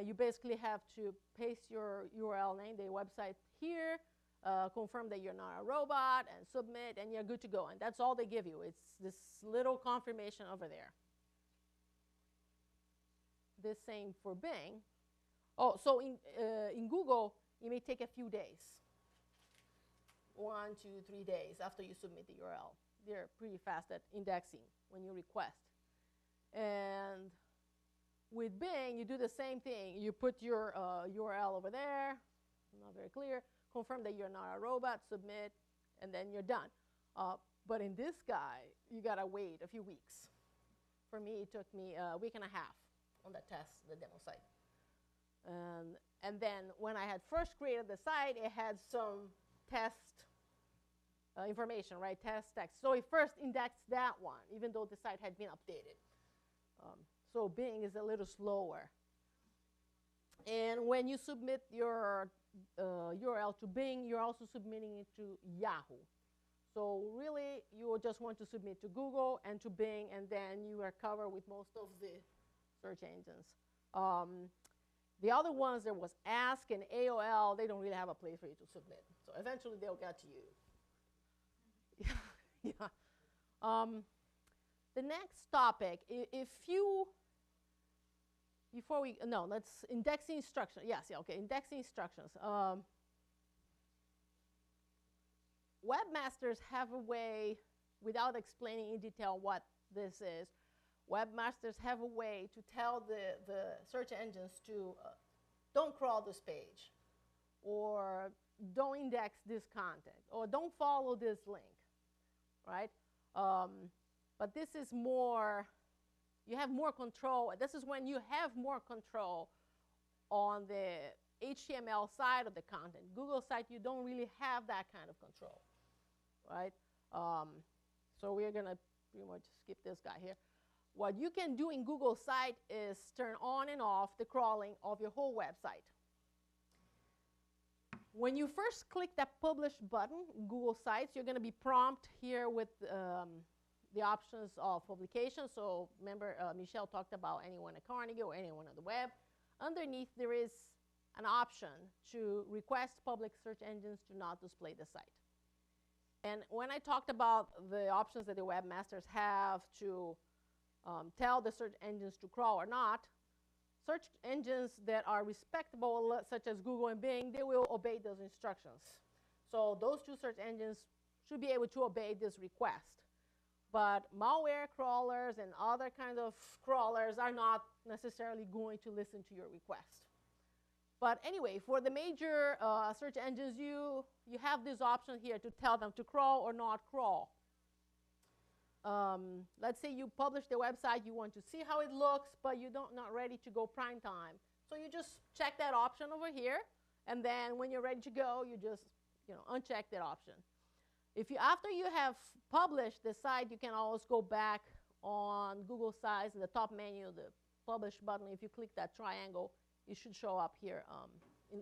You basically have to paste your URL name, the website here, confirm that you're not a robot, and submit, and you're good to go. And that's all they give you. It's this little confirmation over there. The same for Bing. Oh, so in Google, it may take a few days. 1, 2, 3 days after you submit the URL. They're pretty fast at indexing when you request. And with Bing, you do the same thing. You put your URL over there, not very clear, confirm that you're not a robot, submit, and then you're done. But in this guy, you gotta wait a few weeks. For me, it took me a week and a half on that test, the demo site. And then when I had first created the site, it had some test information, right? Test text. So it first indexed that one, even though the site had been updated. So Bing is a little slower. And when you submit your URL to Bing, you're also submitting it to Yahoo. So really, you just want to submit to Google and to Bing, and then you are covered with most of the search engines. The other ones, there was Ask and AOL, they don't really have a place for you to submit. So eventually, they'll get to you. Yeah. The next topic, indexing instructions. Yes, yeah, okay, indexing instructions. Webmasters have a way, without explaining in detail what this is, webmasters have a way to tell the search engines to don't crawl this page, or don't index this content, or don't follow this link, right? But this is more, you have more control. This is when you have more control on the HTML side of the content. Google site, you don't really have that kind of control, right? So we're going to pretty much skip this guy here. what you can do in Google site is turn on and off the crawling of your whole website. When you first click that publish button in Google Sites, you're going to be prompted here with the options of publication. So remember, Michelle talked about anyone at Carnegie or anyone on the web. Underneath, there is an option to request public search engines to not display the site. And when I talked about the options that the webmasters have to tell the search engines to crawl or not, search engines that are respectable, such as Google and Bing, they will obey those instructions. So those two search engines should be able to obey this request. But malware crawlers and other kinds of crawlers are not necessarily going to listen to your request. But anyway, for the major search engines, you have this option here to tell them to crawl or not crawl. Let's say you publish the website, you want to see how it looks, but you're not ready to go prime time. So you just check that option over here, and then when you're ready to go, you just uncheck that option. After you have published the site, you can always go back on Google Sites in the top menu, the publish button. If you click that triangle, it should show up here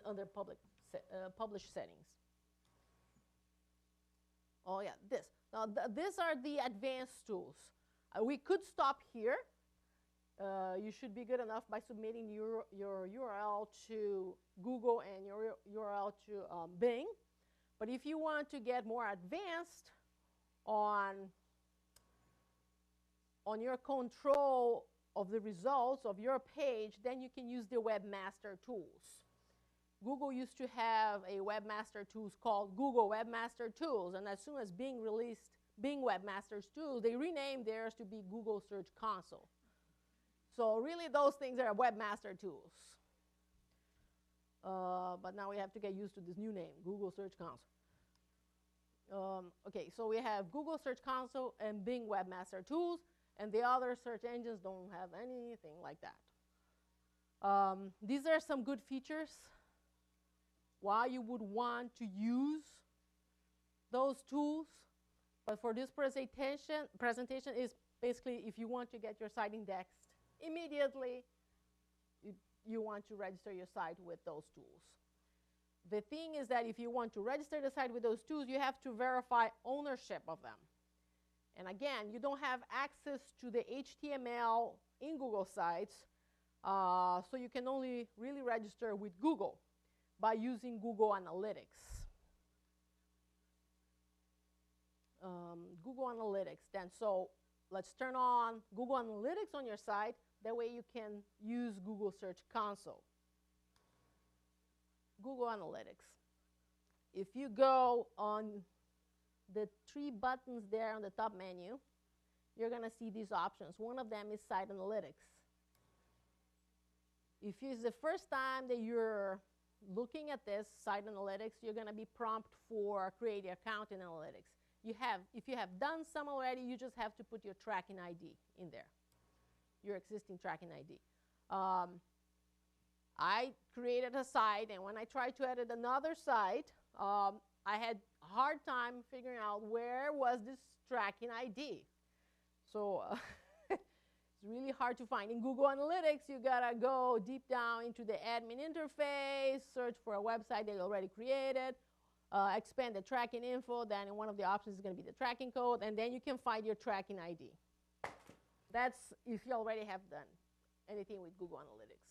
under publish settings. Oh yeah, this. Now these are the advanced tools. We could stop here. You should be good enough by submitting your URL to Google and your URL to Bing. But if you want to get more advanced on your control of the results of your page, then you can use the webmaster tools. Google used to have a webmaster tools called Google Webmaster Tools, and as soon as Bing released Bing Webmaster Tools, they renamed theirs to be Google Search Console. So really those things are webmaster tools. But now we have to get used to this new name, Google Search Console. Okay, so we have Google Search Console and Bing Webmaster Tools, and the other search engines don't have anything like that. These are some good features why you would want to use those tools. But for this presentation is basically if you want to get your site indexed immediately, you want to register your site with those tools. The thing is that if you want to register the site with those tools, you have to verify ownership of them. And again, you don't have access to the HTML in Google Sites, so you can only really register with Google by using Google Analytics. Google Analytics, then. So let's turn on Google Analytics on your site. That way you can use Google Search Console. Google Analytics. If you go on the three buttons there on the top menu, you're going to see these options. One of them is Site Analytics. If it's the first time that you're looking at this Site Analytics, you're going to be prompted for create an account in Analytics. If you have done some already, you just have to put your tracking ID in there, your existing tracking ID. I created a site, and when I tried to edit another site, I had a hard time figuring out where was this tracking ID. So it's really hard to find. In Google Analytics, you gotta go deep down into the admin interface, search for a website that you already created, expand the tracking info, then in one of the options is gonna be the tracking code, and then you can find your tracking ID. That's if you already have done anything with Google Analytics.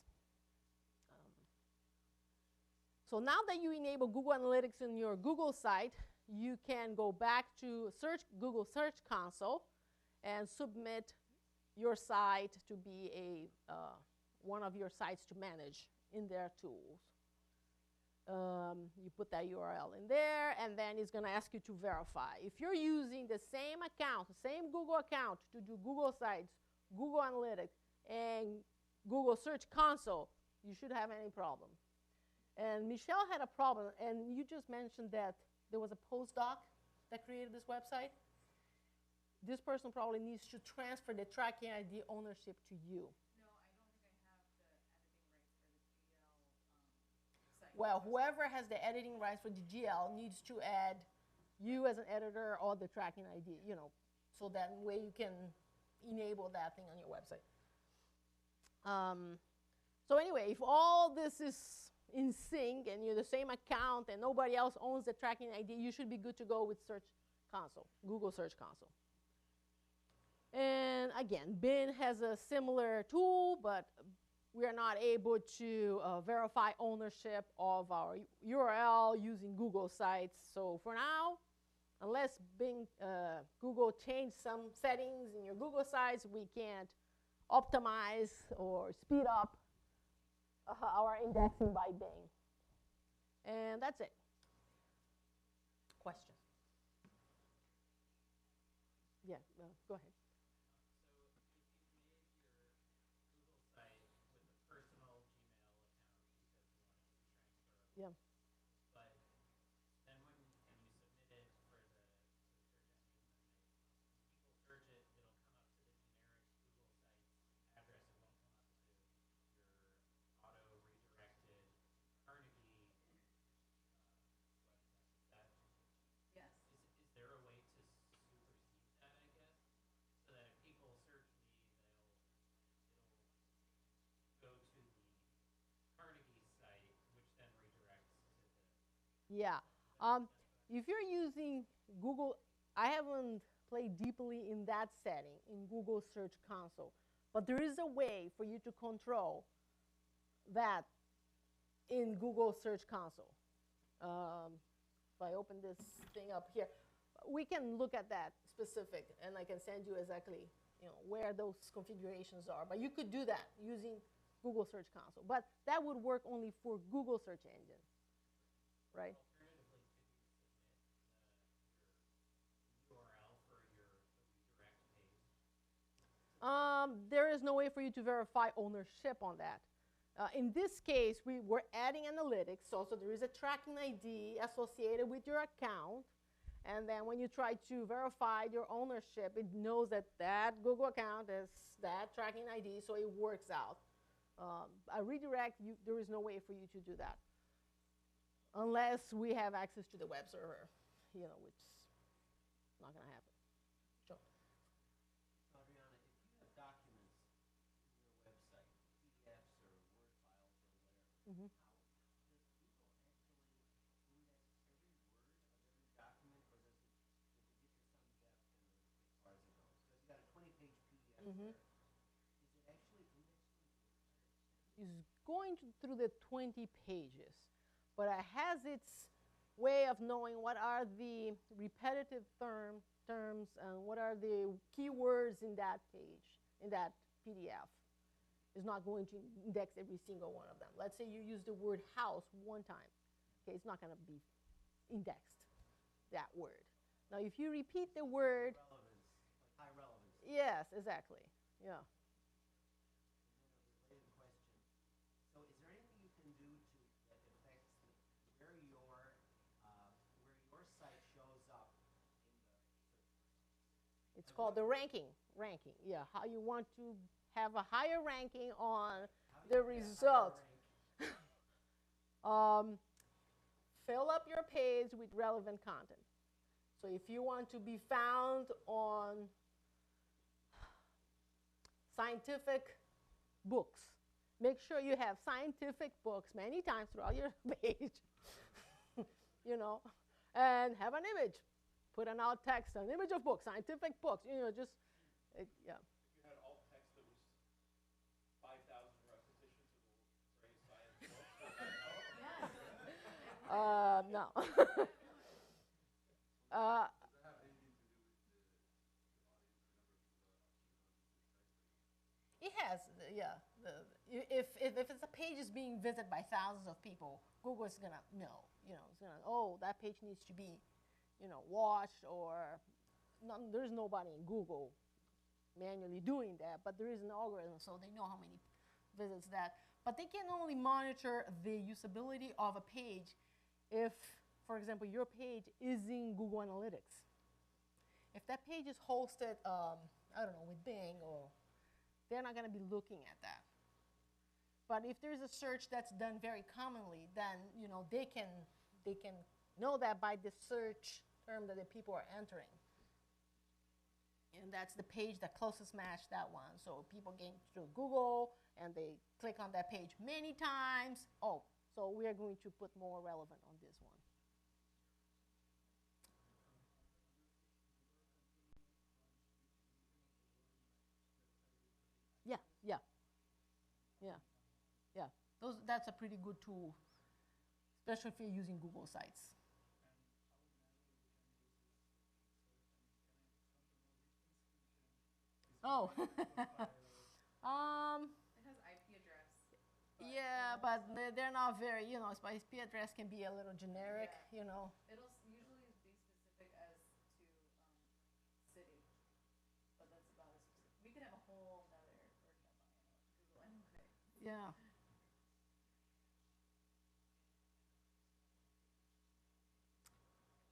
So now that you enable Google Analytics in your Google site, you can go back to Google Search Console and submit your site to be one of your sites to manage in their tools. You put that URL in there, and then it's going to ask you to verify. If you're using the same account, the same Google account to do Google Sites, Google Analytics, and Google Search Console, you should have any problem. And Michelle had a problem, and you just mentioned that there was a postdoc that created this website. This person probably needs to transfer the tracking ID ownership to you.
No, I don't think I have the editing rights for the GL site.
Well, whoever has the editing rights for the GL needs to add you as an editor or the tracking ID, so that way you can enable that thing on your website. So anyway, if all this is in sync and you're the same account and nobody else owns the tracking ID, you should be good to go with Search Console, Google Search Console. And again, Bing has a similar tool, but we are not able to verify ownership of our URL using Google Sites. So for now, unless Google changed some settings in your Google Sites, we can't optimize or speed up our indexing by Bing. And that's it. Question? Yeah, go ahead. Yeah.
But then when you submit it for the search engines, and people search it, it'll come up to the generic Google Sites address. It won't come up to your auto-redirected Carnegie website.
Yes.
Is there a way to supersede that, I guess? So that if people search me, it'll go to the Carnegie site, which then redirects to the...
Yeah. If you're using Google, I haven't played deeply in that setting in Google Search Console, but there is a way for you to control that in Google Search Console. If I open this thing up here, we can look at that specific, and I can send you exactly, where those configurations are. But you could do that using Google Search Console, but that would work only for Google Search Engine, right?
Alternatively, could you submit your URL for your redirect page?
There is no way for you to verify ownership on that. In this case, we're adding analytics, so there is a tracking ID associated with your account, and then when you try to verify your ownership, it knows that that Google account is that tracking ID, so it works out. A redirect, there is no way for you to do that unless we have access to the web server, which is not going to happen. Sure.
So Adriana, if you have documents in your website, PDFs or Word files or whatever,
Mm-hmm.
does Google actually index every word of every document, or does it get to some depth as far as it goes? Because you got a 20-page PDF
Mm-hmm.
there. Is it actually indexing the entire extent?
Is going through the 20 pages, but it has its way of knowing what are the repetitive terms and what are the keywords in that page, in that PDF. It's not going to index every single one of them. Let's say you use the word house one time. Okay, it's not going to be indexed, that word. Now, if you repeat the word,
Relevance, like high relevance.
yes, exactly, yeah.
And then a related question. So is there anything you can do that affects where your site shows up in the search results?
It's called the ranking, yeah, how you want to have a higher ranking on the results. Fill up your page with relevant content. So if you want to be found on scientific books, make sure you have scientific books many times throughout your page, and have an image. Put an alt text, an image of books, scientific books, yeah.
If you had alt text that was 5,000 repetitions of the phrase science books,
No.
Does that have anything to do with the audience, the number of people that are on your site?
It has, yeah. If it's a page is being visited by thousands of people, Google is gonna know. It's gonna, that page needs to be, watched, or there's nobody in Google manually doing that, but there is an algorithm, so they know how many visits that. But they can only monitor the usability of a page if, for example, your page is in Google Analytics. If that page is hosted, I don't know, with Bing, or they're not going to be looking at that. But if there's a search that's done very commonly, then they can know that by the search term that the people are entering. And that's the page that closest match that one. So people get to Google and they click on that page many times. Oh, so we are going to put more relevant on this one. Yeah, yeah, yeah, yeah. That's a pretty good tool, especially if you're using Google Sites. Oh.
It has IP address.
Yeah, but they're not very, IP address can be a little generic,
It'll usually be specific as to city, but that's about as specific. We could have a whole nother workshop on Google anyway.
Yeah.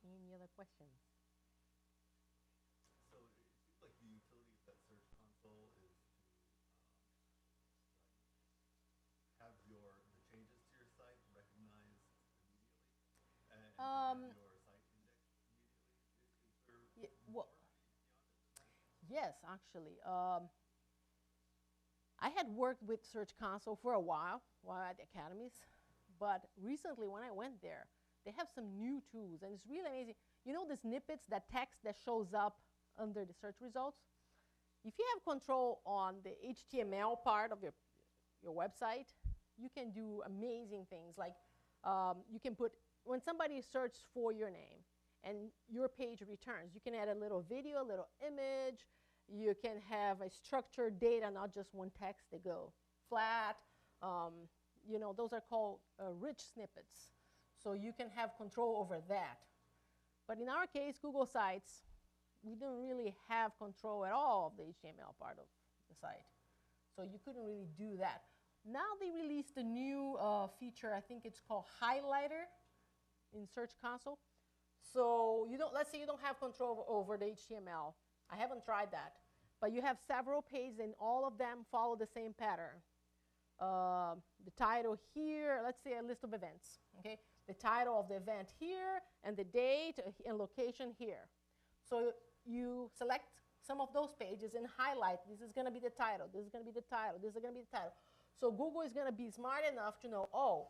Any other questions?
So it seems like the utility of that Search Console is to have the changes to your site recognized immediately and have your site indexed immediately. Is there more beyond it?
Yes, actually. I had worked with Search Console for a while at the academies, but recently when I went there, they have some new tools, and it's really amazing. You know the snippets, that text that shows up under the search results? If you have control on the HTML part of your website, you can do amazing things. Like you can put, when somebody searches for your name and your page returns, you can add a little video, a little image. You can have a structured data, not just one text. They go flat. Those are called rich snippets. So you can have control over that. But in our case, Google Sites, we didn't really have control at all of the HTML part of the site. So you couldn't really do that. Now they released a new feature, I think it's called Highlighter in Search Console. So let's say you don't have control over the HTML. I haven't tried that. But you have several pages, and all of them follow the same pattern. The title here, let's say a list of events. Okay, the title of the event here, and the date and location here. So you select some of those pages and highlight, this is going to be the title, this is going to be the title, this is going to be the title. So Google is going to be smart enough to know, oh,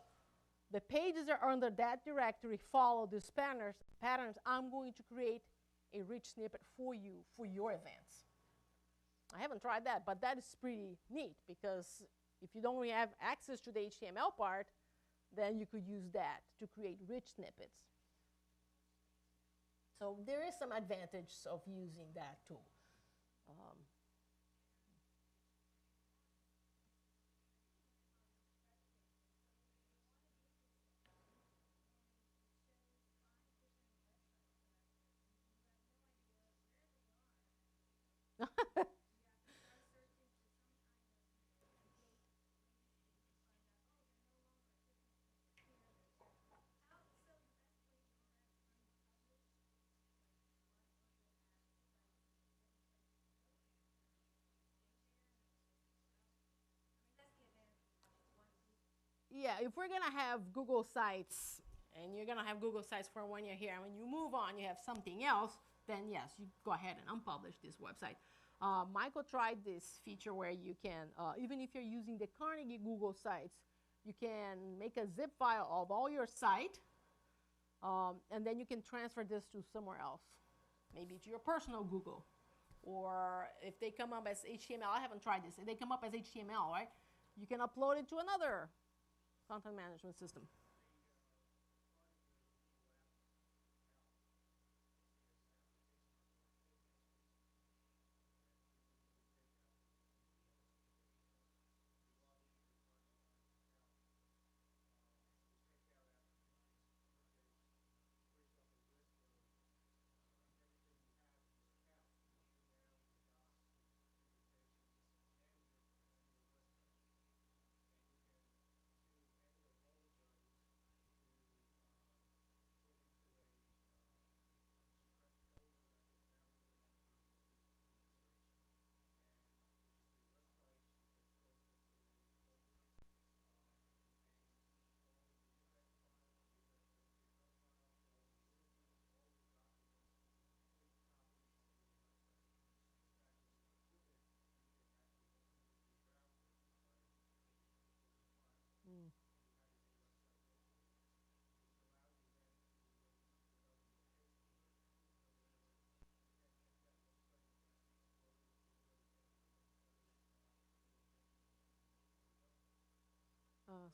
the pages that are under that directory follow these patterns. I'm going to create a rich snippet for you, for your events. I haven't tried that, but that is pretty neat, because if you don't really have access to the HTML part, then you could use that to create rich snippets. So there is some advantage of using that tool. Yeah, if we're going to have Google Sites, and you're going to have Google Sites for 1 year here, and when you move on, you have something else, then yes, you go ahead and unpublish this website. Michael tried this feature where you can, even if you're using the Carnegie Google Sites, you can make a zip file of all your site, and then you can transfer this to somewhere else, maybe to your personal Google. Or if they come up as HTML, I haven't tried this, if they come up as HTML, right, you can upload it to another content management system.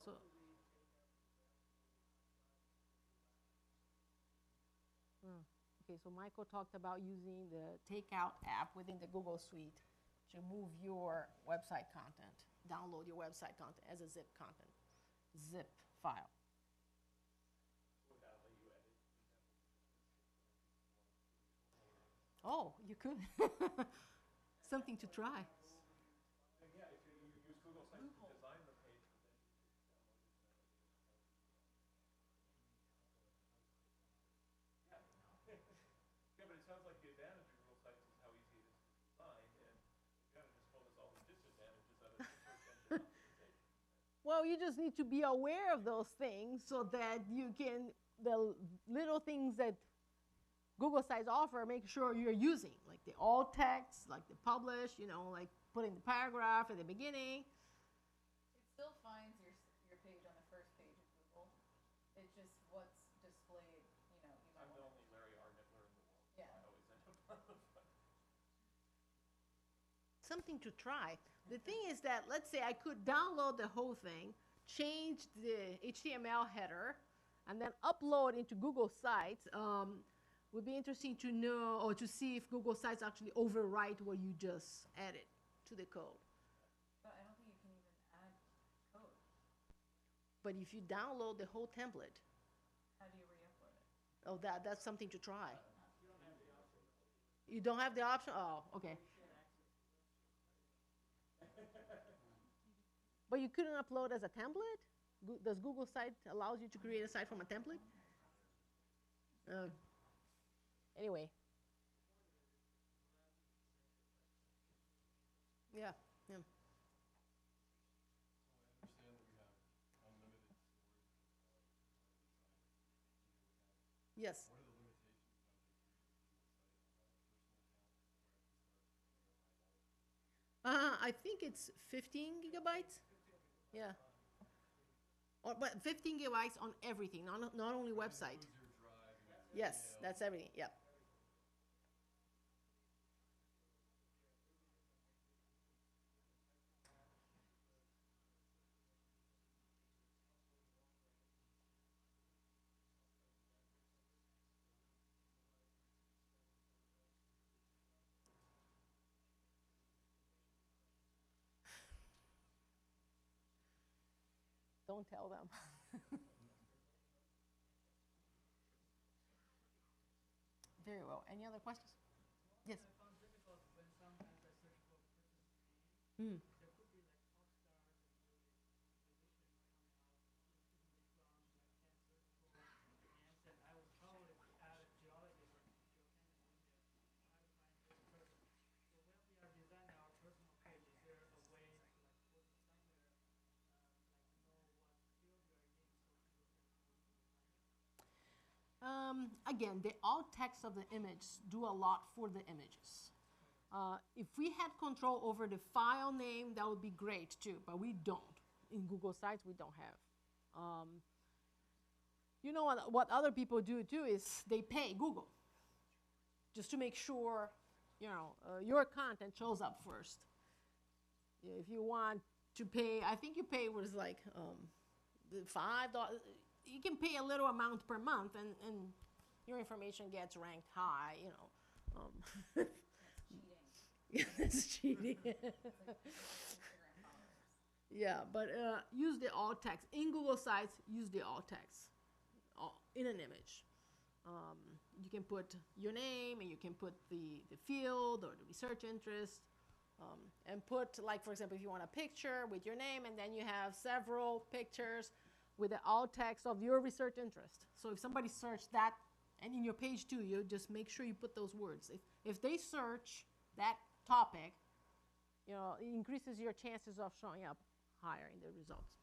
So. Hmm. Okay, so Michael talked about using the Takeout app within the Google Suite to move your website content, download your website content as a zip file.
Would that let you edit, for example,
Oh, you could. Something to try.
and yeah, if you use Google Sites to design the page, but then you just download it and then it tells you yeah. Yeah, but it sounds like the advantage of Google Sites is how easy it is to design, and Adriana just told us all the disadvantages of it for search engine optimization.
Well, you just need to be aware of those things so that you can, the little things that Google Sites offer, make sure you're using, like the alt text, like the publish, like putting the paragraph at the beginning.
It still finds your page on the first page of Google. It's just what's displayed, even
I'm the only Larry R. Nibbler in the world, so
Yeah.
I always end up on the front.
Something to try. The thing is that, let's say I could download the whole thing, change the HTML header, and then upload into Google Sites. Would be interesting to know or to see if Google Sites actually overwrite what you just added to the code.
But I don't think you can even add code.
But if you download the whole template,
How do you re-upload it?
oh, that's something to try. You don't have the option? Oh, okay. But you couldn't upload as a template? Does Google Site allows you to create a site from a template? Anyway. Yeah, yeah.
So I understand that we have unlimited storage.
Yes.
What are the limitations if I'm just creating a Google site on my personal account where I can start
I think it's 15 gigabytes. Yeah. But 15 gigabytes on everything, not only website.
includes your drive and your
Yes,
email?
that's everything. Yeah. Don't tell them. Very well. Any other questions? Yes.
I found difficult when sometimes I search for person's
Mm.
name. There could be like pop stars and really musicians coming out with different backgrounds. I can't search for names, and I was told if you add a geologist or geochemist in there, how to find this person. So when we are designing our personal page, is there a way to like put somewhere like know what field you are in so people can easily find it?
Again, the alt text of the image do a lot for the images. If we had control over the file name, that would be great too, but we don't. In Google Sites, we don't have. You know what other people do too is they pay Google just to make sure, your content shows up first. If you want to pay, I think you pay was like $5. You can pay a little amount per month, and your information gets ranked high. That's cheating. Yeah, but use the alt text in Google Sites. Use the alt text in an image. You can put your name, and you can put the field or the research interest, and put, like, for example, if you want a picture with your name, and then you have several pictures with the alt text of your research interest. So if somebody searched that, and in your page too, you just make sure you put those words. If they search that topic, it increases your chances of showing up higher in the results.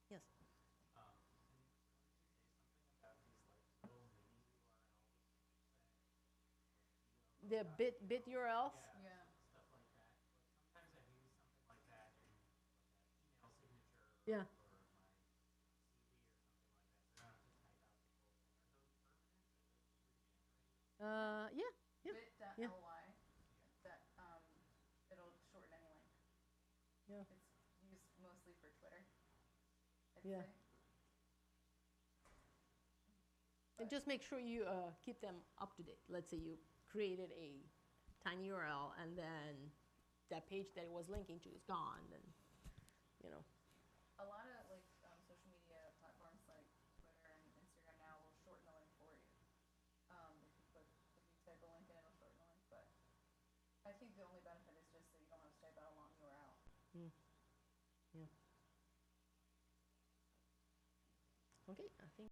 Yes. The bit URLs.
Yeah.
Stuff like that. Like sometimes I've used something like that in like an email signature
Yeah.
or my CV or something like that. So I don't have to type out the full thing. Are those permanent? Are those regenerated?
Yeah.
Bit.ly.
Yeah.
That it'll shorten any length.
Yeah.
It's used mostly for Twitter. I'd
Yeah.
say.
And just make sure you keep them up to date. Let's say you created a tiny URL and then that page that it was linking to is gone, then, you know.
A lot of like social media platforms like Twitter and Instagram now will shorten the link for you. If you type a link in, it'll shorten the link. But I think the only benefit is just that you don't have to type out a long URL.
Yeah. Okay, I think.